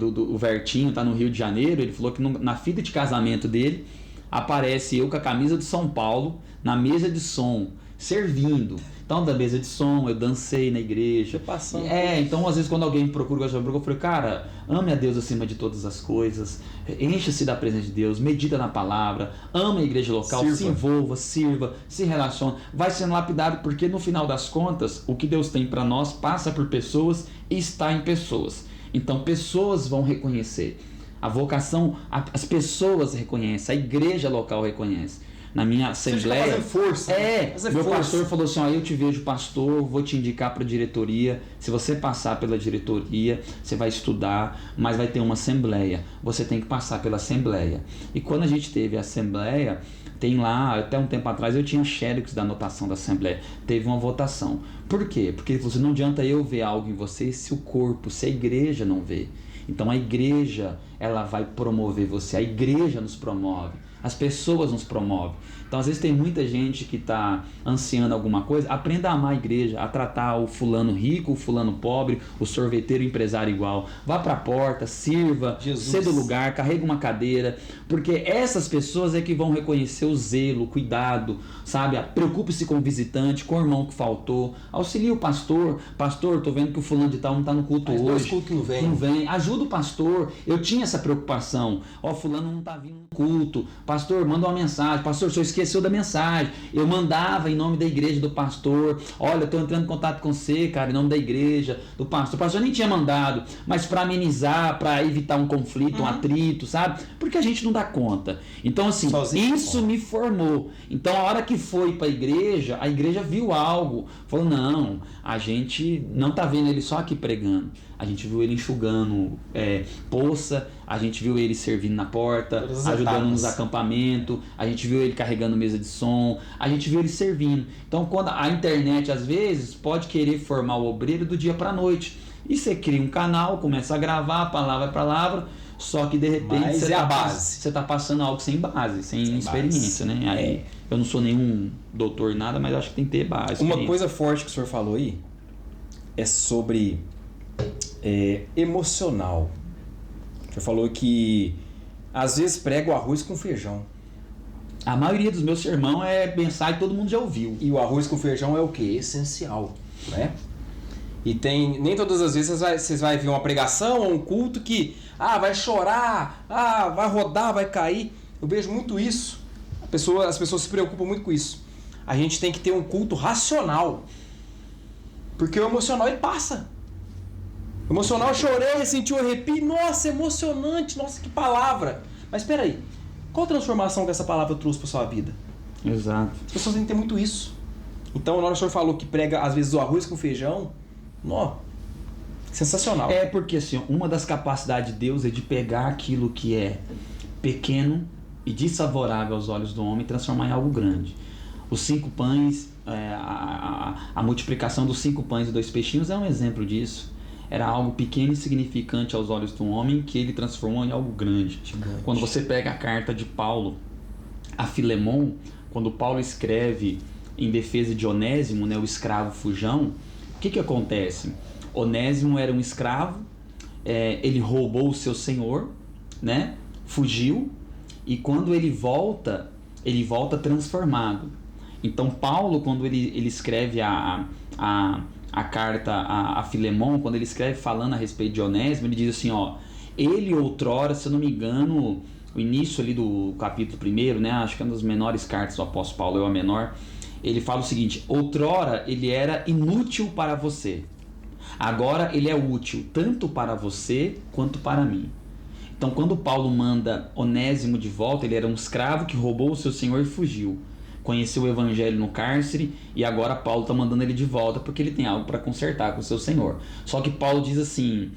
O Vertinho tá no Rio de Janeiro. Ele falou que na fita de casamento dele aparece eu com a camisa do São Paulo na mesa de som, servindo. Então, da mesa de som, eu dancei na igreja. Passando. Então, às vezes, quando alguém me procura, eu falo, cara, ame a Deus acima de todas as coisas, encha-se da presença de Deus, medita na palavra, ama a igreja local, se envolva, sirva, se relaciona, vai sendo lapidado, porque no final das contas, o que Deus tem para nós passa por pessoas e está em pessoas. Então, pessoas vão reconhecer. A vocação, as pessoas reconhecem, a igreja local reconhece. Na minha assembleia, fazer força, meu pastor falou assim, eu te vejo pastor, vou te indicar para a diretoria. Se você passar pela diretoria, você vai estudar, mas vai ter uma assembleia, você tem que passar pela assembleia. E quando a gente teve a assembleia, tem lá, até um tempo atrás eu tinha xerox da anotação da assembleia, teve uma votação. Por quê? Porque não adianta eu ver algo em você se o corpo, se a igreja não vê. Então a igreja, ela vai promover você, a igreja nos promove, as pessoas nos promovem. Então às vezes tem muita gente que está ansiando alguma coisa, aprenda a amar a igreja, a tratar o fulano rico, o fulano pobre, o sorveteiro empresário igual. Vá para a porta, sirva, ceda o lugar, carrega uma cadeira, porque essas pessoas é que vão reconhecer o zelo, o cuidado, sabe? Preocupe-se com o visitante, com o irmão que faltou, auxilie o pastor. Pastor, tô vendo que o fulano de tal não está no culto hoje. Culto não vem. Ajuda o pastor. Eu tinha essa preocupação. Fulano não está vindo no culto. Pastor, manda uma mensagem. Pastor, o senhor esqueceu da mensagem. Eu mandava em nome da igreja do pastor. Olha, eu estou entrando em contato com você, cara, em nome da igreja do pastor. O pastor nem tinha mandado, mas para amenizar, para evitar um conflito, um atrito, sabe? Porque a gente não dá conta. Então, assim, isso me formou. Então, a hora que foi para a igreja viu algo. Falou, não, a gente não tá vendo ele só aqui pregando. A gente viu ele enxugando poça, a gente viu ele servindo na porta, ajudando nos acampamentos, a gente viu ele carregando mesa de som, a gente viu ele servindo. Então, quando a internet, às vezes, pode querer formar o obreiro do dia para a noite. E você cria um canal, começa a gravar palavra, só que de repente você tá passando algo sem base, sem experiência, né? Aí, eu não sou nenhum doutor nada, mas acho que tem que ter base. Uma coisa forte que o senhor falou aí é sobre emocional. O senhor falou que às vezes prega o arroz com feijão. A maioria dos meus sermão é mensagem que todo mundo já ouviu. E o arroz com feijão é o quê? Essencial, né? E nem todas as vezes vocês vai ver uma pregação ou um culto que vai chorar, vai rodar, vai cair. Eu vejo muito isso. As pessoas se preocupam muito com isso. A gente tem que ter um culto racional. Porque o emocional ele passa. O emocional eu chorei, senti um arrepio. Nossa, emocionante, nossa, que palavra. Mas espera aí, qual transformação que essa palavra trouxe para sua vida? Exato. As pessoas têm que ter muito isso. Então, na hora que o senhor falou que prega às vezes o arroz com feijão, sensacional. Porque assim, uma das capacidades de Deus é de pegar aquilo que é pequeno e desfavorável aos olhos do homem e transformar em algo grande. Os 5 pães, a multiplicação dos 5 pães e 2 peixinhos é um exemplo disso. Era algo pequeno e insignificante aos olhos do homem que ele transformou em algo grande. Quando você pega a carta de Paulo a Filemon, quando Paulo escreve em defesa de Onésimo, né, o escravo fujão, o que acontece? Onésimo era um escravo, ele roubou o seu senhor, né, fugiu, e quando ele volta transformado. Então Paulo, quando ele escreve a carta a Filemon, quando ele escreve falando a respeito de Onésimo, ele diz assim, ele outrora, se eu não me engano, o início ali do capítulo 1, né, acho que é uma das menores cartas do apóstolo Paulo, é a menor, ele fala o seguinte: outrora ele era inútil para você, agora ele é útil tanto para você quanto para mim. Então quando Paulo manda Onésimo de volta, ele era um escravo que roubou o seu senhor e fugiu. Conheceu o evangelho no cárcere e agora Paulo está mandando ele de volta porque ele tem algo para consertar com o seu senhor. Só que Paulo diz assim,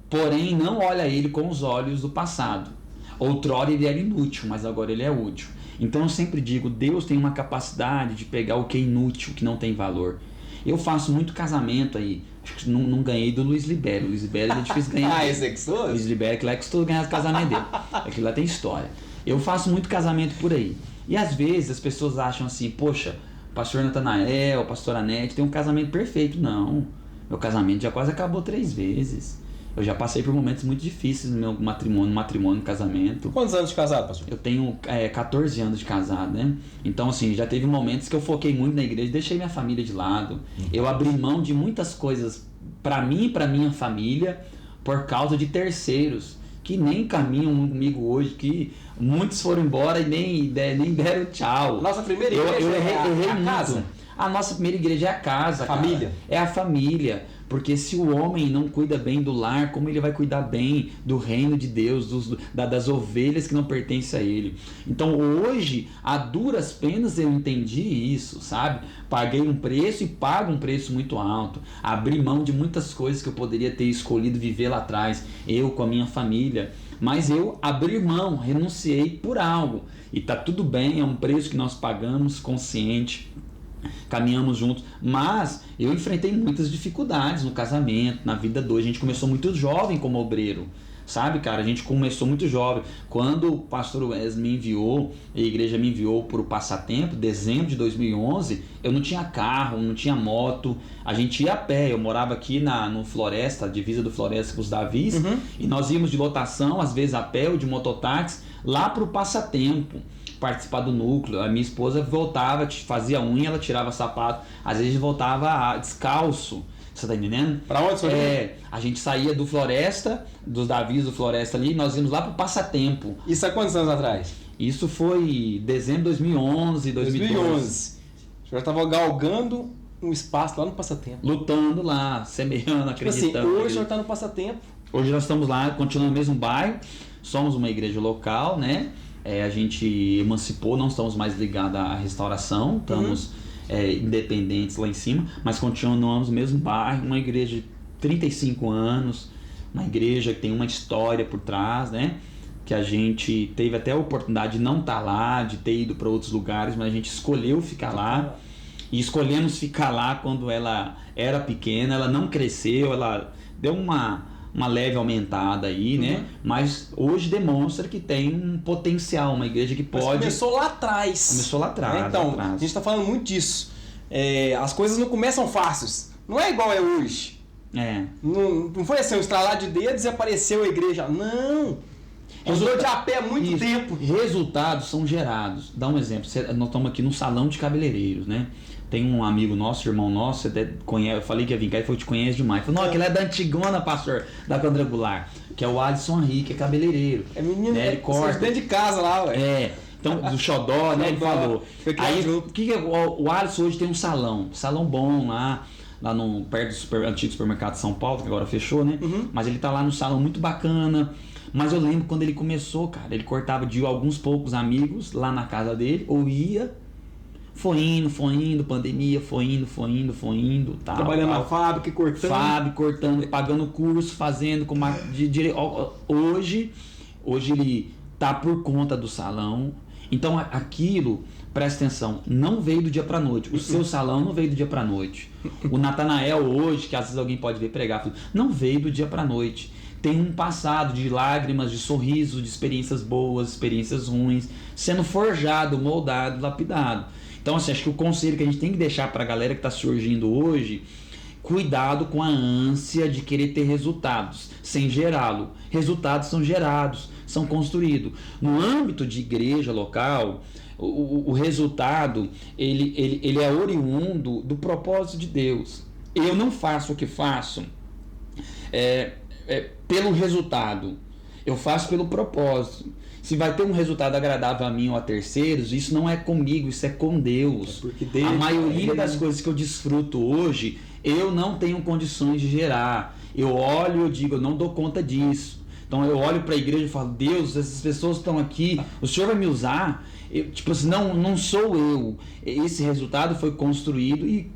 porém não olha ele com os olhos do passado. Outrora ele era inútil, mas agora ele é útil. Então eu sempre digo, Deus tem uma capacidade de pegar o que é inútil, o que não tem valor. Eu faço muito casamento aí. Acho que não ganhei do Luiz Libério. O Luiz Libério é difícil ganhar. Esse é que sou? Luiz Libério, que lá é que estou ganhando o casamento dele. Aquilo lá tem história. Eu faço muito casamento por aí. E às vezes as pessoas acham assim, poxa, pastor Natanael, pastora Anete tem um casamento perfeito. Não, meu casamento já quase acabou 3 vezes. Eu já passei por momentos muito difíceis no meu matrimônio, casamento. Quantos anos de casado, pastor? Eu tenho 14 anos de casado, né? Então, assim, já teve momentos que eu foquei muito na igreja, deixei minha família de lado. Eu abri mão de muitas coisas para mim e para minha família por causa de terceiros que nem caminham comigo hoje, que muitos foram embora e nem deram tchau. Nossa primeira igreja eu errei a muito. casa? A nossa primeira igreja é a casa, Família? cara. É a família. Porque se o homem não cuida bem do lar, como ele vai cuidar bem do reino de Deus, das ovelhas que não pertencem a ele? Então hoje, a duras penas eu entendi isso, sabe? Paguei um preço e pago um preço muito alto. Abri mão de muitas coisas que eu poderia ter escolhido viver lá atrás, eu com a minha família. Mas eu abri mão, renunciei por algo. E tá tudo bem, é um preço que nós pagamos consciente. Caminhamos juntos, mas eu enfrentei muitas dificuldades no casamento, na vida a gente começou muito jovem como obreiro, sabe, cara? A gente começou muito jovem. Quando o pastor Wesley me enviou, a igreja me enviou para o Passatempo, dezembro de 2011, eu não tinha carro, não tinha moto, a gente ia a pé. Eu morava aqui no Floresta, a divisa do Floresta com os Davis, e nós íamos de lotação, às vezes a pé ou de mototáxi, lá para o Passatempo, participar do núcleo. A minha esposa voltava, fazia unha, ela tirava sapato, às vezes voltava descalço. Você tá entendendo? Pra onde você a gente saía do Floresta, dos Davis do Floresta ali, nós íamos lá pro Passatempo. Isso há quantos anos atrás? Isso foi dezembro de 2011, 2012. O senhor tava galgando um espaço lá no Passatempo. Lutando lá, semeando, acreditando. Assim, hoje o senhor tá no Passatempo. Hoje nós estamos lá, continuamos no mesmo bairro, somos uma igreja local, né? A gente emancipou, não estamos mais ligados à restauração, estamos independentes lá em cima, mas continuamos no mesmo bairro, uma igreja de 35 anos, uma igreja que tem uma história por trás, né? Que a gente teve até a oportunidade de não estar lá, de ter ido para outros lugares, mas a gente escolheu ficar lá. E escolhemos ficar lá quando ela era pequena, ela não cresceu, ela deu uma leve aumentada aí, né? Mas hoje demonstra que tem um potencial, uma igreja que pode... Mas começou lá atrás. Começou lá atrás. Então, a gente tá falando muito disso. As coisas não começam fáceis. Não é igual é hoje. Não foi assim, um estralar de dedos e apareceu a igreja. Não! Usou de a pé há muito tempo. Resultados são gerados. Dá um exemplo. Nós estamos aqui num salão de cabeleireiros, né? Tem um amigo nosso, irmão nosso, você até conhece, eu falei que ia vir cá e falou que te conhece demais. Falou, não, aquele é da antigona, pastor, da quadrangular, que é o Alisson Henrique, que é cabeleireiro. É menino, né? Ele corta. Dentro de casa lá, ué. Então, do Xodó, né? Ele falou. Aí, o Alisson hoje tem um salão bom lá no, perto do antigo supermercado de São Paulo, que agora fechou, né? Mas ele tá lá no salão muito bacana. Mas eu lembro quando ele começou, cara, ele cortava de alguns poucos amigos lá na casa dele, ou ia... Foi indo, pandemia, foi indo, tal. Trabalhando na fábrica, cortando, pagando curso, fazendo com hoje ele tá por conta do salão. Então aquilo, presta atenção, não veio do dia pra noite. O seu salão não veio do dia pra noite. O Natanael hoje, que às vezes alguém pode ver pregar, não veio do dia pra noite. Tem um passado de lágrimas, de sorrisos, de experiências boas, experiências ruins, sendo forjado, moldado, lapidado. Então, assim, acho que o conselho que a gente tem que deixar para a galera que está surgindo hoje, cuidado com a ânsia de querer ter resultados, sem gerá-lo. Resultados são gerados, são construídos. No âmbito de igreja local, o resultado, ele é oriundo do propósito de Deus. Eu não faço o que faço pelo resultado, eu faço pelo propósito. Se vai ter um resultado agradável a mim ou a terceiros, isso não é comigo, isso é com Deus. A maioria das coisas que eu desfruto hoje, eu não tenho condições de gerar. Eu olho e digo, eu não dou conta disso. Então eu olho para a igreja e falo, Deus, essas pessoas estão aqui, o Senhor vai me usar? Tipo assim, não sou eu. Esse resultado foi construído e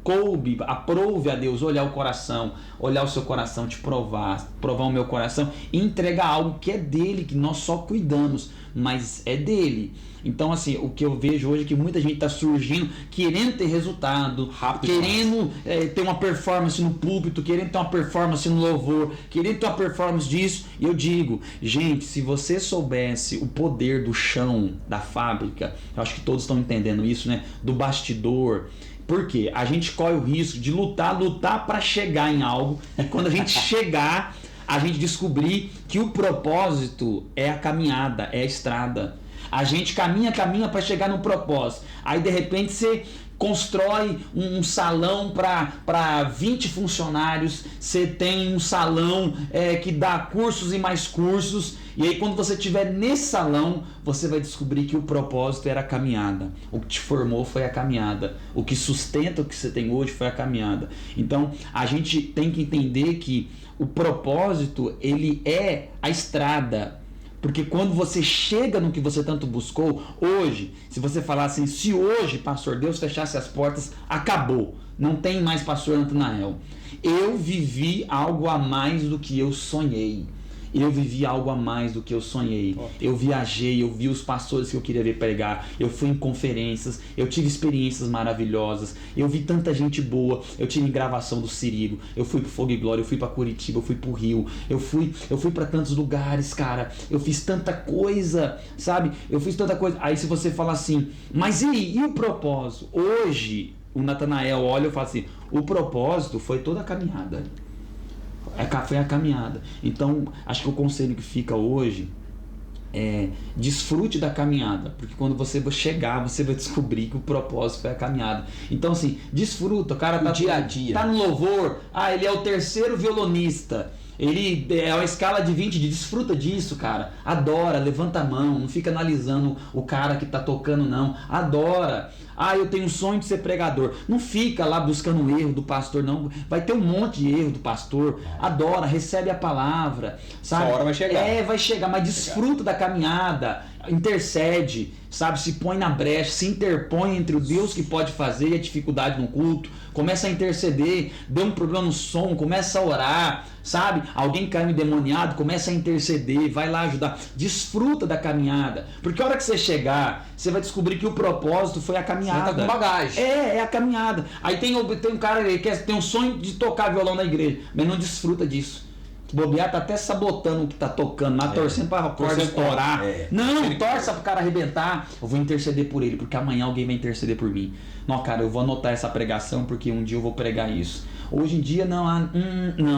aprove a Deus olhar o coração, olhar o seu coração, te provar o meu coração e entregar algo que é dele, que nós só cuidamos, mas é dele. Então, assim, o que eu vejo hoje é que muita gente está surgindo querendo ter resultado, Rápido querendo ter uma performance no púlpito, querendo ter uma performance no louvor, querendo ter uma performance disso. E eu digo, gente, se você soubesse o poder do chão da fábrica, eu acho que todos estão entendendo isso, né? Do bastidor. Porque a gente corre o risco de lutar para chegar em algo, e quando a gente chegar, a gente descobrir que o propósito é a caminhada, é a estrada. A gente caminha para chegar no propósito. Aí de repente você constrói um salão para 20 funcionários, você tem um salão que dá cursos e mais cursos, e aí quando você estiver nesse salão, você vai descobrir que o propósito era a caminhada. O que te formou foi a caminhada. O que sustenta o que você tem hoje foi a caminhada. Então a gente tem que entender que o propósito, ele é a estrada. Porque quando você chega no que você tanto buscou, hoje, se você falar assim, se hoje, pastor, Deus fechasse as portas, acabou. Não tem mais pastor Natanael. Eu vivi algo a mais do que eu sonhei. Eu vivi algo a mais do que eu sonhei. Eu viajei, eu vi os pastores que eu queria ver pregar, eu fui em conferências, eu tive experiências maravilhosas, eu vi tanta gente boa, eu tive gravação do Cirilo, eu fui pro Fogo e Glória, eu fui pra Curitiba, eu fui pro Rio, eu fui pra tantos lugares, cara, eu fiz tanta coisa, sabe? Eu fiz tanta coisa. Aí se você fala assim, mas e o propósito? Hoje, o Natanael olha e fala assim, o propósito foi toda a caminhada. Foi a caminhada. Então, acho que o conselho que fica hoje é desfrute da caminhada, porque quando você chegar, você vai descobrir que o propósito foi a caminhada. Então, assim, desfruta. O cara tá dia a dia. Tá no louvor, ele é o terceiro violonista. Ele é uma escala de 20, desfruta disso, cara. Adora, levanta a mão, não fica analisando o cara que tá tocando, não. Adora. Eu tenho um sonho de ser pregador. Não fica lá buscando o erro do pastor, não. Vai ter um monte de erro do pastor. Adora, recebe a palavra, sabe? Essa hora vai chegar. Vai chegar, mas desfruta da caminhada. Intercede, sabe? Se põe na brecha, se interpõe entre o Deus que pode fazer e a dificuldade no culto. Começa a interceder, deu um problema no som, começa a orar, sabe? Alguém caiu endemoniado, começa a interceder, vai lá ajudar. Desfruta da caminhada, porque a hora que você chegar, você vai descobrir que o propósito foi a caminhada. Você tá com bagagem. É a caminhada. Aí tem um cara que tem um sonho de tocar violão na igreja, mas não desfruta disso. Bobear tá até sabotando o que tá tocando lá, torcendo pra corda estourar. Não, torça pro cara arrebentar. Eu vou interceder por ele, porque amanhã alguém vai interceder por mim. Não, cara, eu vou anotar essa pregação, porque um dia eu vou pregar isso. Hoje em dia, não.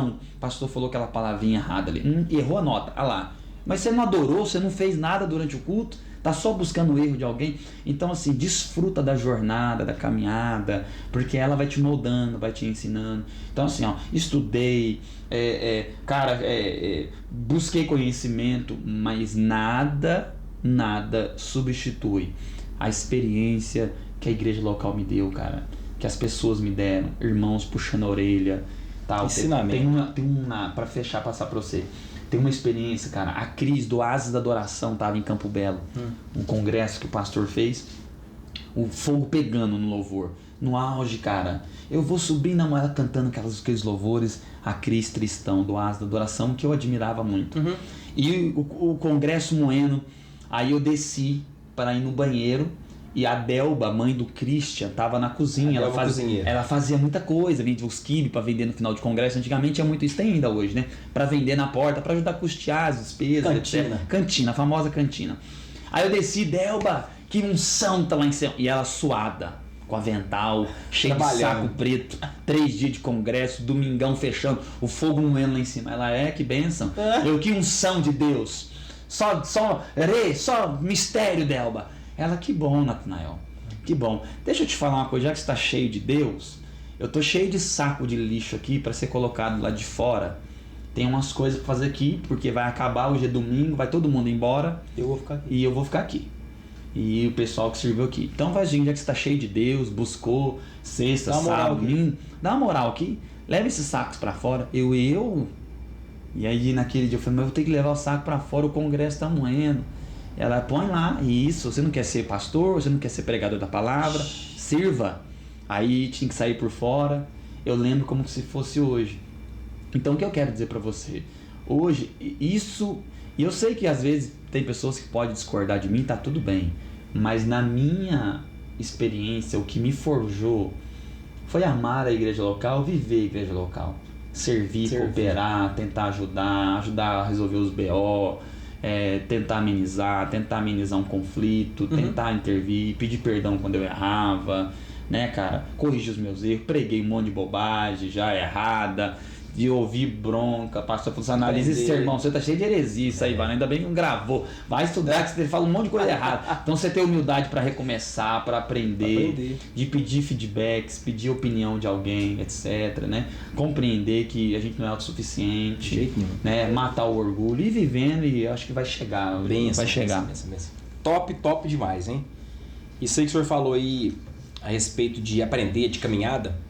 O pastor falou aquela palavrinha errada ali. Errou a nota, lá. Mas você não adorou, você não fez nada durante o culto, tá só buscando o erro de alguém. Então, assim, desfruta da jornada, da caminhada, porque ela vai te moldando, vai te ensinando. Então, assim, estudei, busquei conhecimento, mas nada substitui a experiência que a igreja local me deu, cara, que as pessoas me deram, irmãos puxando a orelha, tal. Ensinamento. Tem uma para fechar, passar para você. Tem uma experiência, cara. A Cris do Oásis da Adoração estava em Campo Belo, um congresso que o pastor fez, o fogo pegando no louvor, no auge, cara. Eu vou subir na ela cantando aqueles louvores, a Cris Tristão do Oásis da Adoração, que eu admirava muito. E o congresso moendo, aí eu desci para ir no banheiro. E a Delba, mãe do Christian, estava na cozinha. Ela fazia muita coisa, vendia os quibes para vender no final de congresso. Antigamente tinha muito isso, tem ainda hoje, né? Para vender na porta, para ajudar a custear as despesas, etc. Cantina, a famosa cantina. Aí eu desci, Delba, que unção tá lá em cima. E ela suada, com avental, cheio de saco preto, 3 dias de congresso, domingão fechando, o fogo moendo lá em cima. Ela, que bênção. Eu, que unção de Deus. Só mistério, Delba. Ela, que bom, Natanael, que bom. Deixa eu te falar uma coisa, já que você está cheio de Deus, eu tô cheio de saco de lixo aqui para ser colocado lá de fora. Tem umas coisas para fazer aqui, porque vai acabar, hoje é domingo, vai todo mundo embora. Eu vou ficar aqui. E eu vou ficar aqui. E o pessoal que serviu aqui. Então, Vazinho, já que você está cheio de Deus, buscou sexta, sábado, domingo, dá uma moral aqui, leva esses sacos para fora. E aí naquele dia eu falei, mas eu vou ter que levar o saco para fora, o congresso tá moendo. Ela põe lá, isso, você não quer ser pastor, você não quer ser pregador da palavra, sirva. Aí tinha que sair por fora. Eu lembro como se fosse hoje. Então o que eu quero dizer pra você? Hoje, isso, e eu sei que às vezes tem pessoas que podem discordar de mim, tá tudo bem. Mas na minha experiência, o que me forjou foi amar a igreja local, viver a igreja local. Servir, cooperar, tentar ajudar a resolver os BO, tentar amenizar um conflito, tentar intervir, pedir perdão quando eu errava, né, cara? Corrigir os meus erros, preguei um monte de bobagem já errada, de ouvir bronca, pastor falou assim, analisa esse sermão, você tá cheio de heresia, isso aí, ainda bem que não gravou, vai estudar que você fala um monte de coisa errada. Então você ter humildade para recomeçar, para aprender, de pedir feedbacks, pedir opinião de alguém, etc, né? Compreender que a gente não é autossuficiente, né? Matar o orgulho e vivendo, e acho que vai chegar, vai chegar. Top demais, hein? Isso aí que o senhor falou aí a respeito de aprender, de caminhada.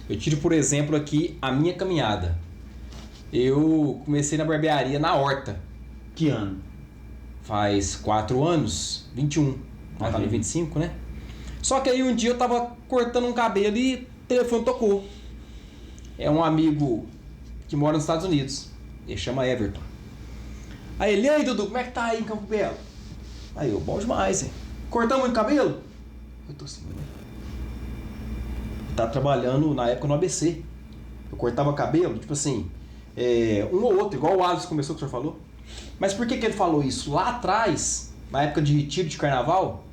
Eu tiro, por exemplo, aqui a minha caminhada. Eu comecei na barbearia na Horta. Que ano? Faz 4 anos, 21. Vai estar no 25, né? Só que aí um dia eu tava cortando um cabelo e o telefone tocou. É um amigo que mora nos Estados Unidos. Ele chama Everton. Aí ele, e aí, Dudu, como é que tá aí em Campo Belo? Aí eu, bom demais, hein? Cortamos muito cabelo? Eu tô assim, tá trabalhando na época no ABC. Eu cortava cabelo, tipo assim, um ou outro, igual o Alisson começou, que o senhor falou. Mas por que ele falou isso? Lá atrás, na época de tiro de carnaval,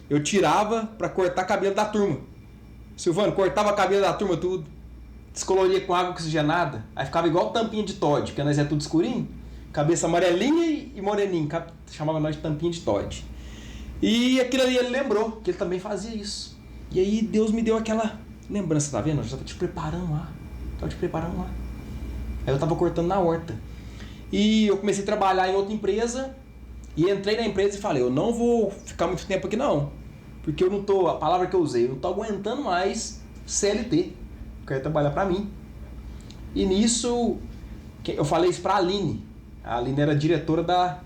eu tirava pra cortar cabelo da turma. Silvano, cortava cabelo da turma tudo, descoloria com água oxigenada, aí ficava igual tampinha de Todd, porque nós é tudo escurinho, cabeça amarelinha e moreninho, chamava nós de tampinha de Todd. E aquilo ali ele lembrou, que ele também fazia isso. E aí Deus me deu aquela lembrança, tá vendo? Eu já tava te preparando lá. Aí eu tava cortando na Horta. E eu comecei a trabalhar em outra empresa. E entrei na empresa e falei, eu não vou ficar muito tempo aqui não. Porque eu não tô, a palavra que eu usei, eu não tô aguentando mais CLT. Eu quero trabalhar pra mim. E nisso, eu falei isso pra Aline. A Aline era diretora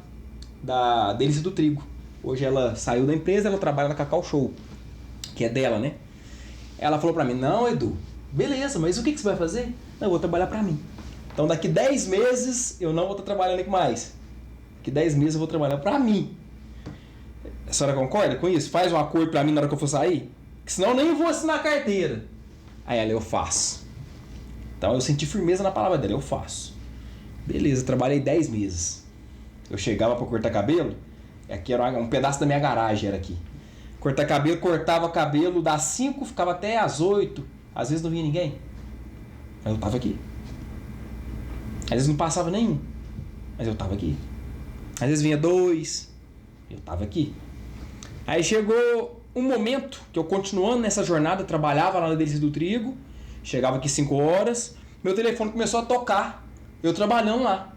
da Delícia do Trigo. Hoje ela saiu da empresa, ela trabalha na Cacau Show. Que é dela, né? Ela falou pra mim, não, Edu, beleza, mas o que você vai fazer? Não, eu vou trabalhar pra mim. Então daqui 10 meses eu não vou estar trabalhando aqui mais. Daqui 10 meses eu vou trabalhar pra mim. A senhora concorda com isso? Faz um acordo pra mim na hora que eu for sair? Que senão eu nem vou assinar a carteira. Aí ela, eu faço. Então eu senti firmeza na palavra dela, eu faço. Beleza, trabalhei 10 meses. Eu chegava pra cortar cabelo, aqui era um pedaço da minha garagem, era aqui. Cortar cabelo, cortava cabelo das 5, ficava até às 8. Às vezes não vinha ninguém. Mas eu tava aqui. Às vezes não passava nenhum. Mas eu tava aqui. Às vezes vinha 2. Eu tava aqui. Aí chegou um momento que eu, continuando nessa jornada, trabalhava lá na Delícia do Trigo. Chegava aqui 5 horas. Meu telefone começou a tocar. Eu trabalhando lá.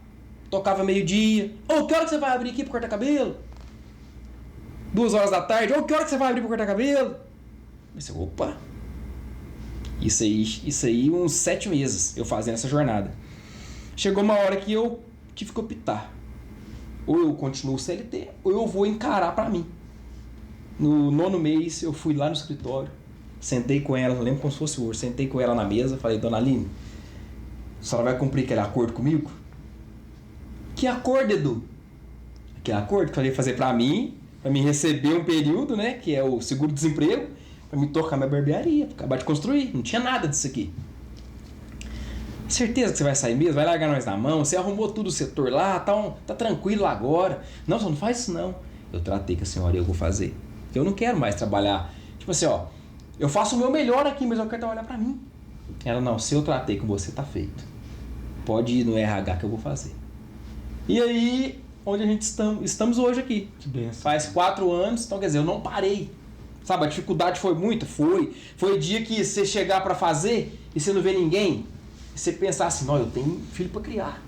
Tocava meio-dia. Ô, que hora que você vai abrir aqui pra cortar cabelo? 2 horas da tarde, que hora que você vai abrir pra cortar cabelo? Eu disse, opa. Isso aí uns 7 meses eu fazendo essa jornada. Chegou uma hora que eu tive que optar. Ou eu continuo CLT, ou eu vou encarar pra mim. No 9º mês eu fui lá no escritório, sentei com ela, não lembro como se fosse hoje, sentei com ela na mesa, falei, dona Aline, a senhora vai cumprir aquele acordo comigo? Que acordo, Edu? Aquele acordo que eu ia fazer pra mim receber um período, né, que é o seguro-desemprego, pra me tocar minha barbearia, pra acabar de construir, não tinha nada disso aqui. Certeza que você vai sair mesmo? Vai largar nós na mão? Você arrumou tudo o setor lá, tá tranquilo lá agora? Não, só não faz isso não. Eu tratei com a senhora e eu vou fazer. Eu não quero mais trabalhar, tipo assim, ó, eu faço o meu melhor aqui, mas eu quero trabalhar pra mim. Ela, não, se eu tratei com você, tá feito. Pode ir no RH que eu vou fazer. E aí, onde a gente estamos hoje aqui. Que benção. Faz 4 anos, então quer dizer, eu não parei. Sabe, a dificuldade foi muita? Foi o dia que você chegar pra fazer e você não vê ninguém, e você pensar assim, não, eu tenho filho pra criar,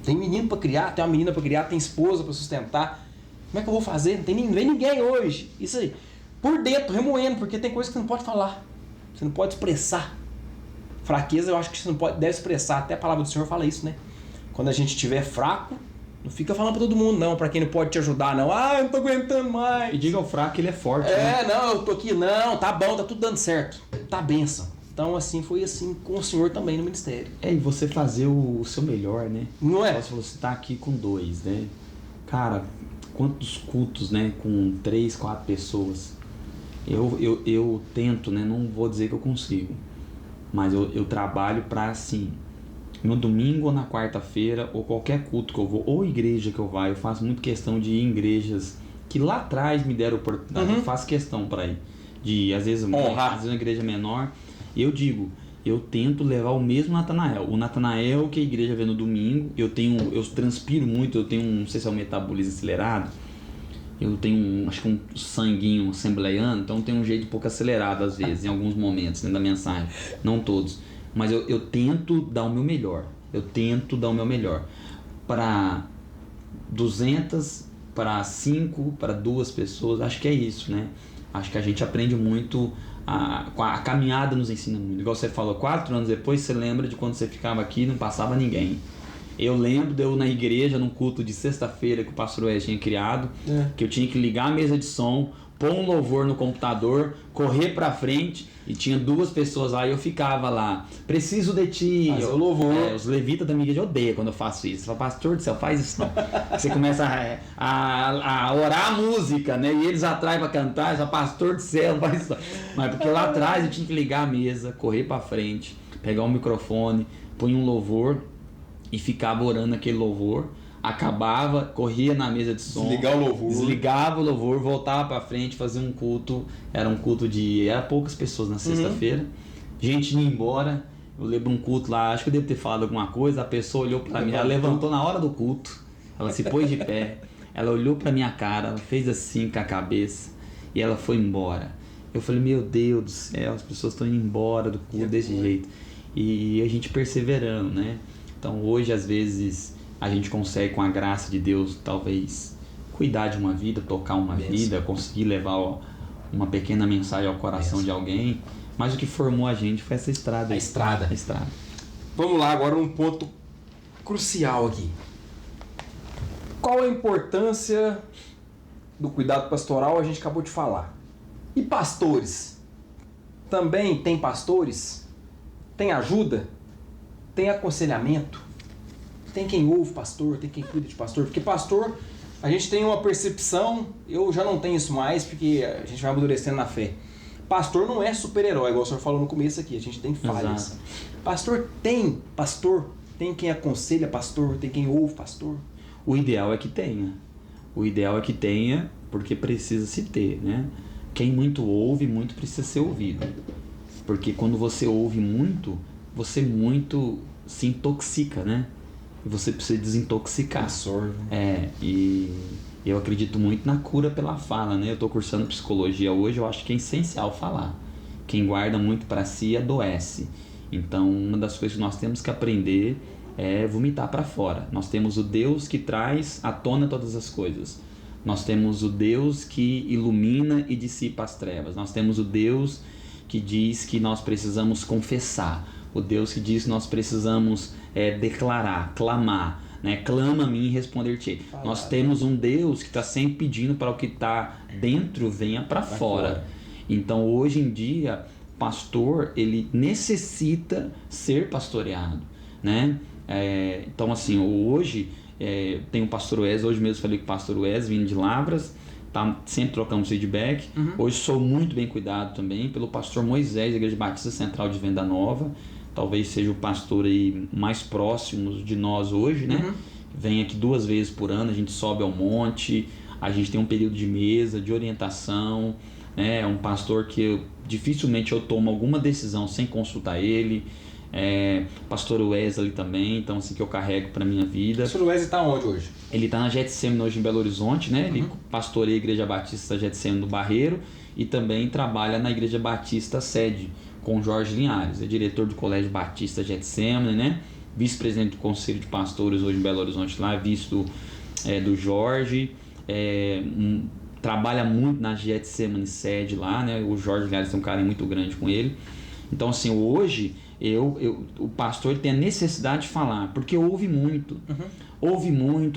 tem menino pra criar, tem uma menina pra criar, tem esposa pra sustentar, como é que eu vou fazer? Não vem ninguém hoje. Isso aí, por dentro, remoendo, porque tem coisa que você não pode falar, você não pode expressar. Fraqueza eu acho que você não deve expressar, até a palavra do Senhor fala isso, né? Quando a gente estiver fraco, não fica falando pra todo mundo, não. Pra quem não pode te ajudar, não. Ah, eu não tô aguentando mais. E diga ao fraco que ele é forte, né? Não, eu tô aqui. Não, tá bom, tá tudo dando certo. Tá bênção. Então, assim, foi assim com o senhor também no ministério. E você fazer o seu melhor, né? Não é? Você falou, você tá aqui com 2, né? Cara, quantos cultos, né, com 3, 4 pessoas. Eu tento, né, não vou dizer que eu consigo, mas eu trabalho para assim, no domingo ou na quarta-feira, ou qualquer culto que eu vou, ou igreja que eu vá, eu faço muito questão de ir em igrejas que lá atrás me deram oportunidade, eu faço questão para ir, de às vezes uma igreja menor, e eu digo, eu tento levar o mesmo Natanael. O Natanael que a igreja vê no domingo, eu transpiro muito, eu tenho não sei se é um metabolismo acelerado, eu tenho acho que um sanguinho assembleiano, então tem um jeito um pouco acelerado às vezes, em alguns momentos dentro da mensagem, não todos. Mas eu tento dar o meu melhor. Para 200, para 5, para 2 pessoas, acho que é isso, né? Acho que a gente aprende muito, a caminhada nos ensina muito. Igual você falou, 4 anos depois você lembra de quando você ficava aqui e não passava ninguém. Eu lembro de eu na igreja, num culto de sexta-feira que o pastor Wes tinha criado, que eu tinha que ligar a mesa de som, pôr um louvor no computador, correr pra frente, e tinha 2 pessoas lá e eu ficava lá. Preciso de ti. O louvor. Os levitas da minha igreja odeiam quando eu faço isso. Você fala, pastor do céu, faz isso não. Você começa a orar a música, né? E eles atraem pra cantar, você fala, pastor do céu, faz isso não. Mas porque lá atrás eu tinha que ligar a mesa, correr pra frente, pegar um microfone, pôr um louvor e ficava orando aquele louvor. Acabava, corria na mesa de som, desligava o louvor, voltava pra frente, fazia um culto. Era um culto era poucas pessoas na sexta-feira, gente indo embora. Eu lembro um culto lá, acho que eu devo ter falado alguma coisa, a pessoa olhou pra mim, ela levantou na hora do culto, ela se pôs de pé, ela olhou pra minha cara, ela fez assim com a cabeça e ela foi embora. Eu falei, meu Deus do céu, as pessoas estão indo embora do culto desse jeito. E a gente perseverando, né? Então hoje às vezes a gente consegue, com a graça de Deus, talvez cuidar de uma vida, tocar uma vida, conseguir levar uma pequena mensagem ao coração de alguém. Mas o que formou a gente foi essa estrada. A estrada. Vamos lá, agora um ponto crucial aqui. Qual a importância do cuidado pastoral? A gente acabou de falar. E pastores? Também tem pastores? Tem ajuda? Tem aconselhamento? Tem quem ouve pastor, tem quem cuida de pastor, porque pastor, a gente tem uma percepção, eu já não tenho isso mais, porque a gente vai amadurecendo na fé. Pastor não é super-herói, igual o senhor falou no começo aqui, a gente tem falhas. Exato. Pastor tem quem aconselha pastor, tem quem ouve pastor. O ideal é que tenha, porque precisa se ter, né? Quem muito ouve, muito precisa ser ouvido. Porque quando você ouve muito, você muito se intoxica, né? Você precisa desintoxicar. Absorve. E eu acredito muito na cura pela fala, né? Eu estou cursando psicologia hoje, eu acho que é essencial falar. Quem guarda muito para si adoece. Então, uma das coisas que nós temos que aprender é vomitar para fora. Nós temos o Deus que traz à tona todas as coisas. Nós temos o Deus que ilumina e dissipa as trevas. Nós temos o Deus que diz que nós precisamos confessar. O Deus que diz que nós precisamos declarar, clamar, né? Clama a mim e responder-te. Nós temos um Deus que está sempre pedindo para o que está dentro venha para fora. Então hoje em dia, pastor, ele necessita ser pastoreado, né? Então assim, hoje tem o pastor Wes, hoje mesmo falei com o pastor Wes, vindo de Lavras, sempre trocamos feedback. Hoje sou muito bem cuidado também pelo pastor Moisés, da Igreja Batista Central de Venda Nova. Talvez seja o pastor aí mais próximo de nós hoje, né? Vem aqui 2 vezes por ano, a gente sobe ao monte, a gente tem um período de mesa, de orientação, né? É um pastor que dificilmente eu tomo alguma decisão sem consultar ele. Pastor Wesley também, então assim que eu carrego para minha vida. O pastor Wesley está onde hoje? Ele está na Getsemane hoje em Belo Horizonte, né? Ele pastoreia a Igreja Batista Getsemane do Barreiro e também trabalha na Igreja Batista Sede com Jorge Linhares, é diretor do Colégio Batista Getsemane, né? Vice-presidente do Conselho de Pastores hoje em Belo Horizonte lá, vice do Jorge, trabalha muito na Getsemane Sede lá, né? O Jorge Linhares tem um carinho muito grande com ele. Então assim, hoje o pastor tem a necessidade de falar, porque ouve muito,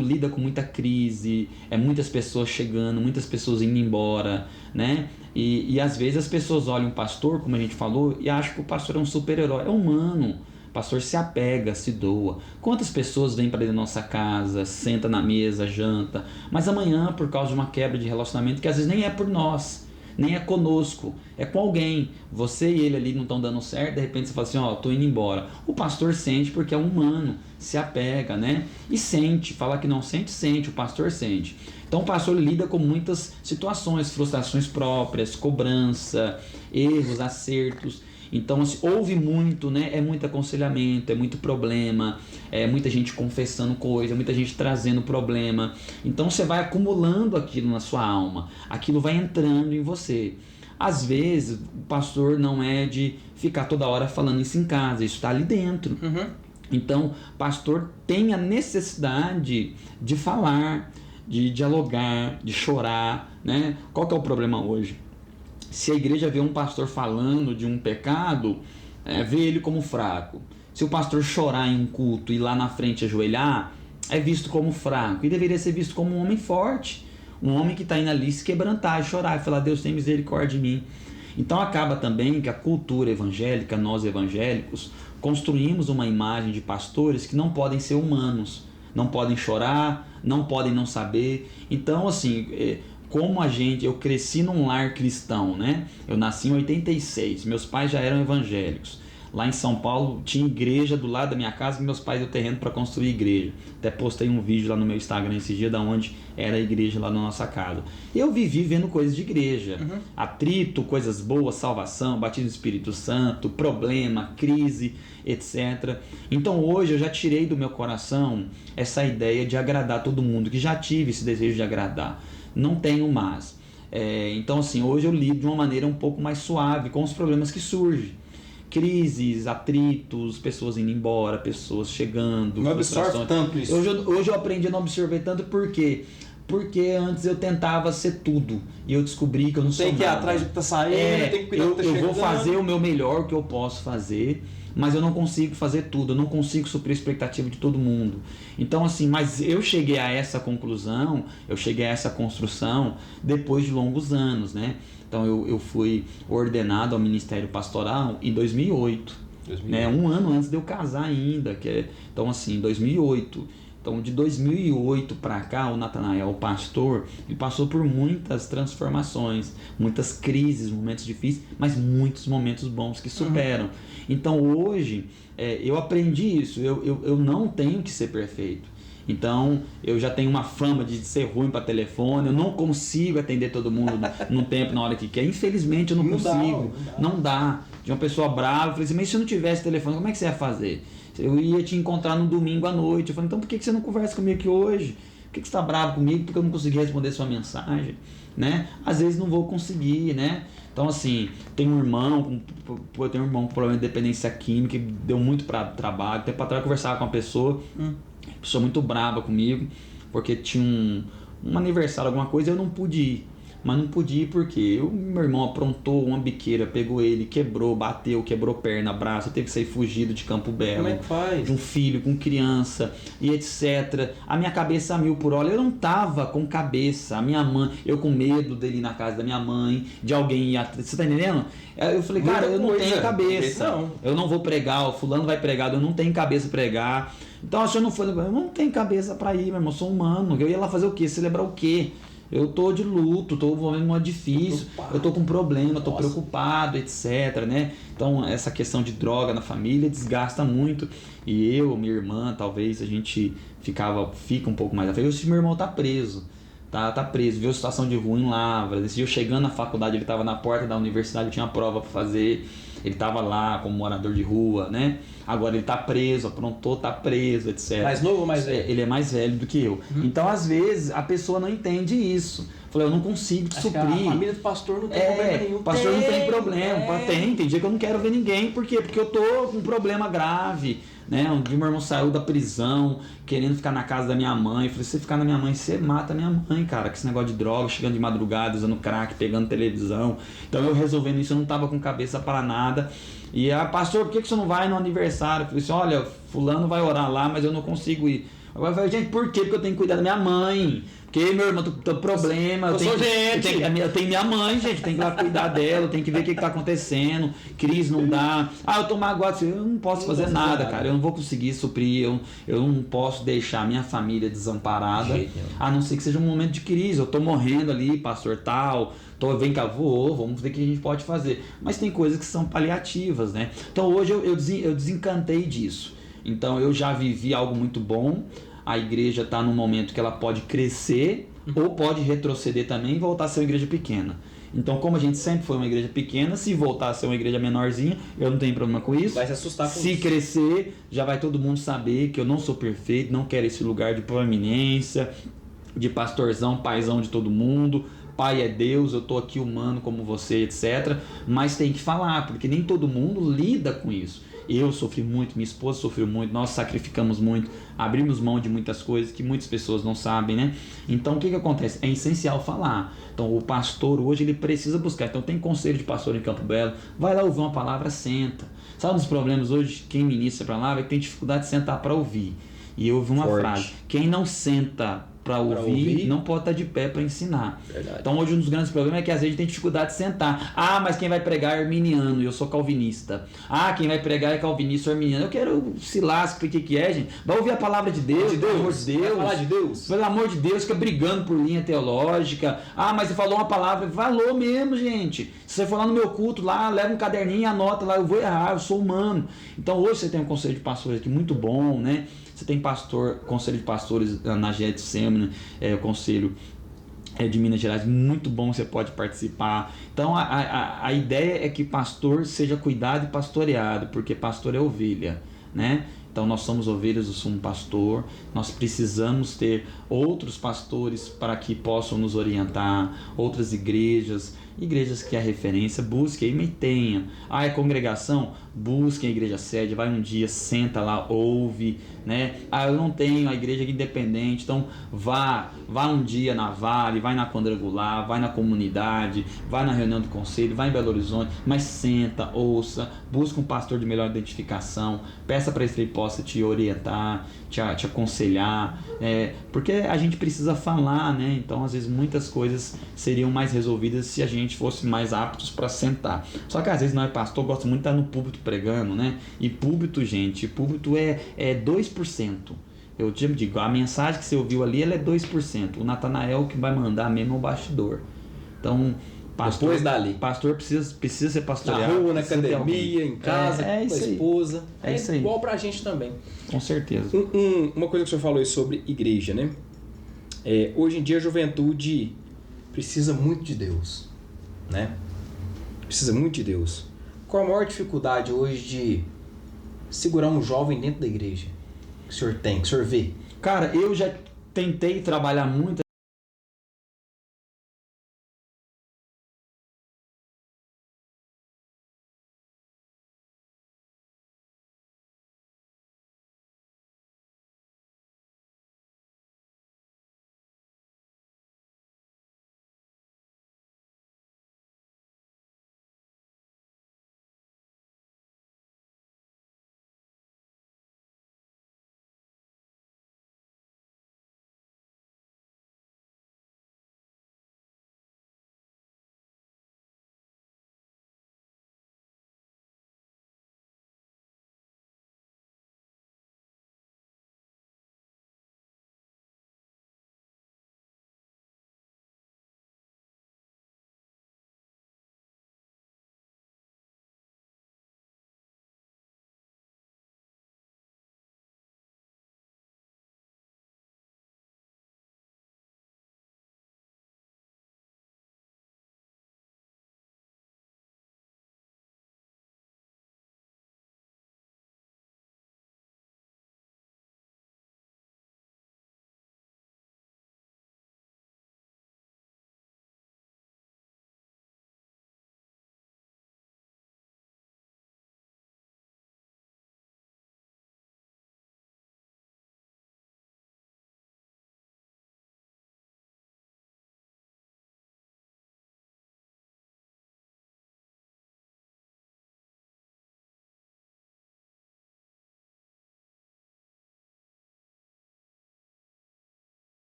lida com muita crise, muitas pessoas chegando, muitas pessoas indo embora, né? E às vezes as pessoas olham o pastor, como a gente falou, e acham que o pastor é um super-herói. É humano. pastor se apega, se doa. Quantas pessoas vêm para dentro da nossa casa, senta na mesa, janta, mas amanhã, por causa de uma quebra de relacionamento, que às vezes nem é por nós, nem é conosco, é com alguém. Você e ele ali não estão dando certo, de repente você fala assim, ó, tô indo embora. O pastor sente porque é humano, se apega, né? E sente, falar que não sente, sente, o pastor sente. Então o pastor lida com muitas situações, frustrações próprias, cobrança, erros, acertos. Então assim, ouve muito, né? É muito aconselhamento, é muito problema, é muita gente confessando coisa, muita gente trazendo problema. Então você vai acumulando aquilo na sua alma, aquilo vai entrando em você. Às vezes o pastor não é de ficar toda hora falando isso em casa, isso está ali dentro. Então o pastor tem a necessidade de falar, de dialogar, de chorar, né? Qual que é o problema hoje? Se a igreja vê um pastor falando de um pecado, vê ele como fraco. Se o pastor chorar em um culto e lá na frente ajoelhar, é visto como fraco. E deveria ser visto como um homem forte. Um homem que está indo ali se quebrantar e chorar e falar, Deus tem misericórdia de mim. Então acaba também que a cultura evangélica, nós evangélicos, construímos uma imagem de pastores que não podem ser humanos. Não podem chorar, não podem não saber. Então assim... Como eu cresci num lar cristão, né? Eu nasci em 86, meus pais já eram evangélicos. Lá em São Paulo tinha igreja do lado da minha casa, e meus pais deu terreno para construir igreja. Até postei um vídeo lá no meu Instagram esse dia, da onde era a igreja lá na nossa casa. Eu vivi vendo coisas de igreja, atrito, coisas boas, salvação, batismo do Espírito Santo, problema, crise, etc. Então hoje eu já tirei do meu coração essa ideia de agradar todo mundo, que já tive esse desejo de agradar. Não tenho mais. Então assim, hoje eu lido de uma maneira um pouco mais suave com os problemas que surgem. Crises, atritos, pessoas indo embora, pessoas chegando. Não absorve tanto isso. Hoje eu aprendi a não absorver tanto, por quê? Porque antes eu tentava ser tudo e eu descobri que eu não sou nada. Tem que ir atrás do que tá saindo, tem que cuidar do que tá chegando. Eu vou fazer o meu melhor que eu posso fazer, mas eu não consigo fazer tudo, eu não consigo suprir a expectativa de todo mundo. Então assim, mas eu cheguei a essa conclusão, eu cheguei a essa construção depois de longos anos, né? Então eu fui ordenado ao Ministério Pastoral em 2008. Né? Um ano antes de eu casar ainda. Então assim, 2008. Então de 2008 para cá, o Natanael, o pastor, ele passou por muitas transformações, muitas crises, momentos difíceis, mas muitos momentos bons que superam. Então hoje, eu aprendi isso, eu não tenho que ser perfeito. Então eu já tenho uma fama de ser ruim para telefone, eu não consigo atender todo mundo no tempo, na hora que quer. Infelizmente eu não consigo, não dá. De uma pessoa brava, eu falei assim, mas se eu não tivesse telefone, como é que você ia fazer? Eu ia te encontrar no domingo à noite. Eu falei, então por que você não conversa comigo aqui hoje? Por que você está bravo comigo? Porque eu não consegui responder sua mensagem, né? Às vezes não vou conseguir, né? Então assim, tem um irmão com problema de dependência química, que deu muito trabalho. Tempo atrás eu conversava com uma pessoa muito brava comigo, porque tinha um aniversário, alguma coisa, eu não pude ir. Mas não podia ir porque meu irmão aprontou uma biqueira, pegou ele, quebrou, bateu, quebrou perna, braço, teve que sair fugido de Campo Belo. Como é que faz? De um filho com criança e etc. A minha cabeça a 1000 por hora, eu não tava com cabeça. A minha mãe, eu com medo dele ir na casa da minha mãe, de alguém ir atrás. Você tá entendendo? Eu falei, cara, eu não tenho cabeça. Não. Eu não vou pregar, o fulano vai pregar, eu não tenho cabeça pra pregar. Então assim, eu não tenho cabeça pra ir, meu irmão, eu sou humano. Eu ia lá fazer o quê? Celebrar o quê? Eu tô de luto, tô vivendo um difícil, eu tô com problema, tô preocupado, etc, né? Então essa questão de droga na família desgasta muito. E eu, minha irmã, talvez a gente fica um pouco mais afeito. Se meu irmão tá preso, tá preso, viu a situação de rua em Lavras. Esse dia eu chegando na faculdade, ele tava na porta da universidade, eu tinha prova para fazer. Ele tava lá como morador de rua, né? Agora ele tá preso, aprontou, tá preso, etc. Mais novo ou mais velho? Ele é mais velho do que eu. Então, às vezes, a pessoa não entende isso. Falei, eu não consigo te suprir. A família do pastor não tem problema nenhum. O pastor não tem problema. Tem dia que eu não quero ver ninguém. Por quê? Porque eu tô com um problema grave. Né? Um dia meu irmão saiu da prisão, querendo ficar na casa da minha mãe. Eu falei, se você ficar na minha mãe, você mata a minha mãe, cara. Com esse negócio de droga, chegando de madrugada, usando crack, pegando televisão. Então eu resolvendo isso, eu não tava com cabeça para nada. E pastor, por que você não vai no aniversário? Eu falei assim, olha, fulano vai orar lá, mas eu não consigo ir. Agora eu falo, gente, por quê? Porque eu tenho que cuidar da minha mãe. Porque, meu irmão, tô problema. Eu tenho minha mãe, gente, tem que ir lá cuidar dela, tem que ver o que tá acontecendo. Cris não dá. Ah, eu tô magoado. Eu não posso fazer nada, cara. Eu não vou conseguir suprir. Eu não posso deixar minha família desamparada. A não ser que seja um momento de crise. Eu tô morrendo ali, pastor tal. Vem cá, vamos ver o que a gente pode fazer. Mas tem coisas que são paliativas, né? Então hoje eu desencantei disso. Então eu já vivi algo muito bom. A igreja está num momento que ela pode crescer ou pode retroceder também e voltar a ser uma igreja pequena. Então, como a gente sempre foi uma igreja pequena, se voltar a ser uma igreja menorzinha, eu não tenho problema com isso. Vai se assustar com se isso. Crescer, já vai todo mundo saber que eu não sou perfeito, não quero esse lugar de proeminência, de pastorzão, paizão de todo mundo. Pai é Deus, eu tô aqui humano como você, etc. Mas tem que falar, porque nem todo mundo lida com isso. Eu sofri muito, minha esposa sofreu muito, nós sacrificamos muito, abrimos mão de muitas coisas que muitas pessoas não sabem, né? Então o que acontece? É essencial falar. Então o pastor hoje ele precisa buscar. Então tem conselho de pastor em Campo Belo, vai lá ouvir uma palavra, senta. Sabe um dos problemas hoje? Quem ministra para lá vai ter dificuldade de sentar para ouvir. E eu ouvi uma frase: quem não senta para ouvir, não pode estar de pé para ensinar. Verdade. Então hoje um dos grandes problemas é que às vezes a gente tem dificuldade de sentar. Ah, mas quem vai pregar é arminiano e eu sou calvinista. Ah, quem vai pregar é calvinista ou arminiano. Eu quero se lasca, o que é, gente? Vai ouvir a palavra de Deus, pelo amor de Deus. Vai falar de Deus. Pelo amor de Deus, fica brigando por linha teológica. Ah, mas você falou uma palavra. Falou mesmo, gente. Se você for lá no meu culto, lá, leva um caderninho e anota lá, eu vou errar, eu sou humano. Então hoje você tem um conselho de pastores aqui muito bom, né? Você tem conselho de pastores na Getsemane, o conselho de Minas Gerais, muito bom, você pode participar. Então a ideia é que pastor seja cuidado e pastoreado, porque pastor é ovelha, né? Então nós somos ovelhas do sumo pastor, nós precisamos ter outros pastores para que possam nos orientar, outras igrejas que é referência, busque aí, tenha. Ah, é congregação? Busque a igreja sede, vai um dia, senta lá, ouve, né? Ah, eu não tenho a igreja independente, então vá um dia na Vale, vai na Quadrangular, vai na comunidade, vai na reunião do conselho, vai em Belo Horizonte, mas senta, ouça, busca um pastor de melhor identificação, peça para que ele possa te orientar, te aconselhar, porque a gente precisa falar, né? Então às vezes muitas coisas seriam mais resolvidas se a gente fosse mais aptos para sentar. Só que às vezes não é pastor, gosta muito de estar no púlpito pregando, né? E púlpito, gente, púlpito é 2%. Eu te digo, a mensagem que você ouviu ali, ela é 2%. O Natanael que vai mandar mesmo é o bastidor. Então, pastor precisa ser pastoreado. Na rua, na academia, em casa, com a esposa. É isso aí. Igual pra gente também. Com certeza. Uma coisa que o senhor falou aí sobre igreja, né? Hoje em dia a juventude precisa muito de Deus, né? Precisa muito de Deus. Qual a maior dificuldade hoje de segurar um jovem dentro da igreja? Que o senhor tem, que o senhor vê? Cara, eu já tentei trabalhar muito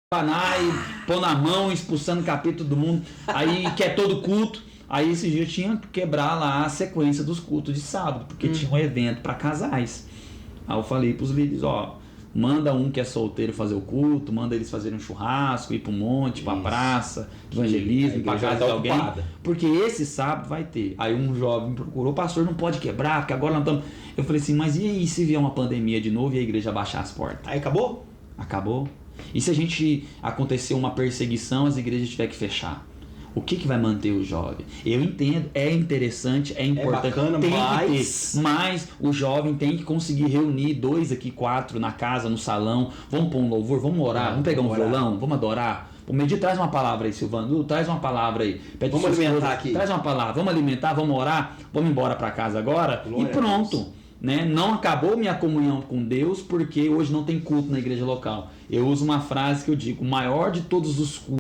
e pôr na mão, expulsando capeta do mundo, aí quer todo culto. Aí esse dia eu tinha que quebrar lá a sequência dos cultos de sábado, porque tinha um evento para casais. Aí eu falei pros líderes, ó, manda um que é solteiro fazer o culto, manda eles fazerem um churrasco, ir pro monte, pra praça, evangelismo, pra casa de alguém. Porque esse sábado vai ter. Aí um jovem me procurou, pastor, não pode quebrar, porque agora nós estamos... Eu falei assim, mas e aí se vier uma pandemia de novo e a igreja baixar as portas? Aí acabou? Acabou. E se a gente acontecer uma perseguição, as igrejas tiver que fechar? O que vai manter o jovem? Eu entendo, é interessante, é importante, bacana, tem que ter, mas o jovem tem que conseguir reunir 2 aqui, 4 na casa, no salão, vamos pôr um louvor, vamos orar, vamos pegar um violão, vamos adorar. O Medir traz uma palavra aí, Silvano, traz uma palavra aí. Vamos alimentar aqui. Traz uma palavra, vamos alimentar, vamos orar, vamos embora para casa agora. Glória e pronto. Né? Não acabou minha comunhão com Deus porque hoje não tem culto na igreja local. Eu uso uma frase que eu digo, o maior de todos os cultos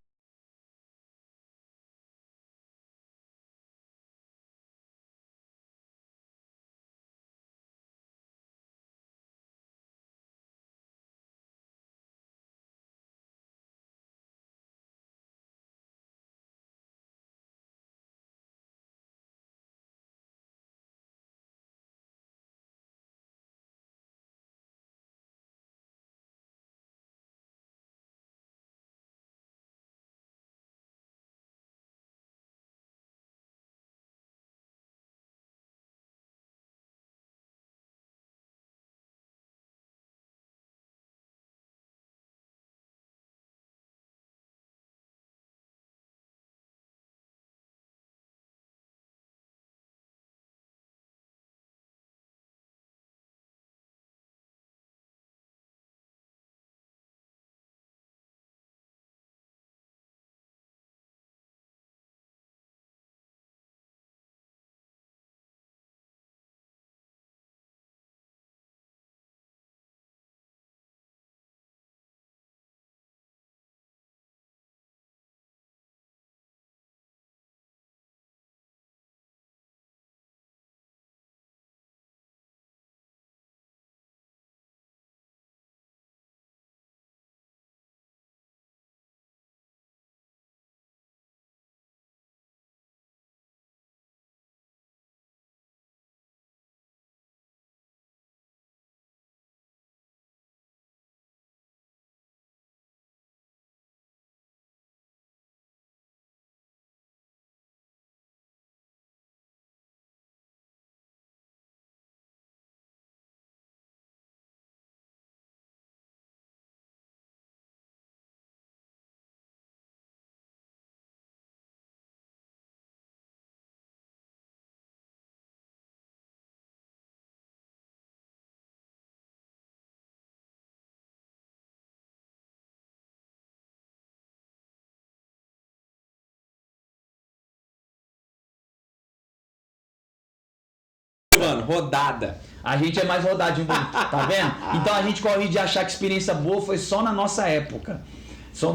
Mano, rodada. A gente é mais rodadinho, tá vendo? Então a gente corre de achar que experiência boa foi só na nossa época.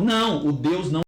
Não, o Deus não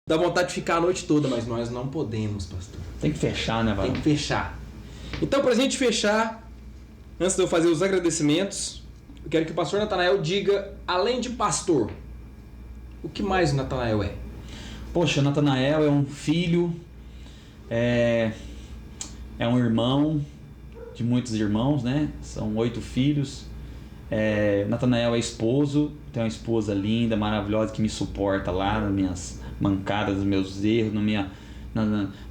Dá vontade de ficar a noite toda, mas nós não podemos, pastor. tem que fechar, né, Valão? Tem que fechar. Então, pra gente fechar, antes de eu fazer os agradecimentos, eu quero que o pastor Natanael diga, além de pastor, o que mais o Natanael é? Poxa, Natanael é um filho, é um irmão de muitos irmãos, né? São 8 filhos. Natanael é esposo, tem uma esposa linda, maravilhosa, que me suporta lá nas minhas mancadas, nos meus erros,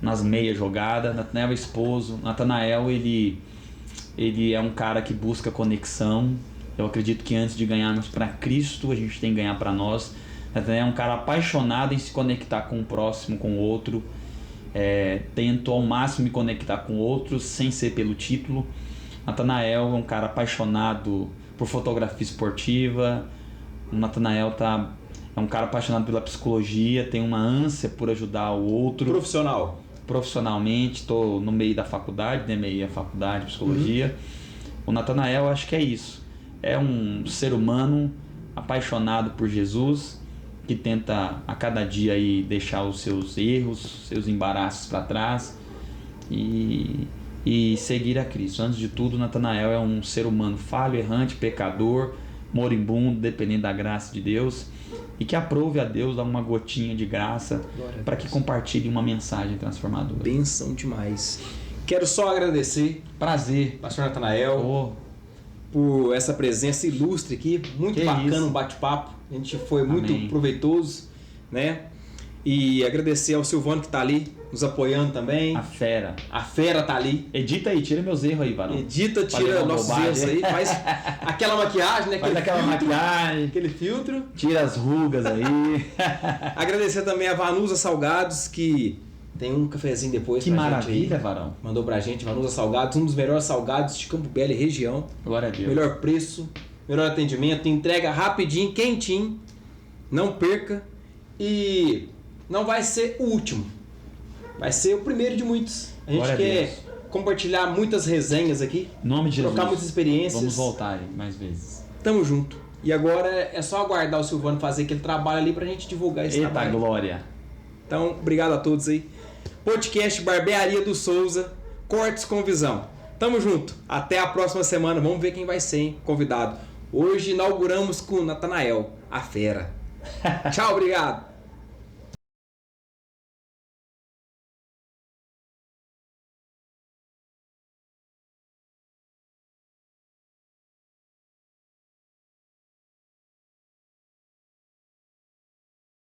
nas meias jogadas. Natanael é esposo. Natanael, ele é um cara que busca conexão. Eu acredito que antes de ganharmos para Cristo, a gente tem que ganhar para nós. Natanael é um cara apaixonado em se conectar com o próximo, com o outro. Tento ao máximo me conectar com outros sem ser pelo título. Natanael é um cara apaixonado por fotografia esportiva. O Natanael é um cara apaixonado pela psicologia, tem uma ânsia por ajudar o outro. Profissionalmente, estou no meio da faculdade, né? Meio da faculdade de psicologia. O Natanael, acho que é isso. É um ser humano apaixonado por Jesus, que tenta a cada dia aí deixar os seus erros, seus embaraços para trás e seguir a Cristo. Antes de tudo, Natanael é um ser humano falho, errante, pecador, moribundo, dependendo da graça de Deus, e que aprove a Deus dar uma gotinha de graça para que compartilhe uma mensagem transformadora. Benção demais. Quero só agradecer. Prazer, pastor Natanael, por essa presença ilustre aqui. Muito bacana o bate-papo. A gente foi muito proveitoso, né? E agradecer ao Silvano que tá ali nos apoiando também. A fera tá ali. Edita aí, tira meus erros aí, varão. Tira nossos erros aí. Faz aquela maquiagem, né? Faz aquela maquiagem. Aquele filtro. Tira as rugas aí. Agradecer também a Vanusa Salgados, que tem um cafezinho depois que pra maravilha, gente aí. varão. Mandou pra gente, Vanusa Salgados, um dos melhores salgados de Campo Belo e região. Glória a Deus. Melhor preço, melhor atendimento, entrega rapidinho, quentinho. Não perca. E não vai ser o último. Vai ser o primeiro de muitos. A gente quer compartilhar muitas resenhas aqui. Em nome de Jesus. Trocar muitas experiências. Vamos voltar mais vezes. Tamo junto. E agora é só aguardar o Silvano fazer aquele trabalho ali pra gente divulgar esse trabalho. Eita glória. Então, obrigado a todos aí. Podcast Barbearia do Souza, cortes com visão. Tamo junto. Até a próxima semana. Vamos ver quem vai ser, hein? Convidado. Hoje inauguramos com o Natanael, a fera. Tchau, obrigado.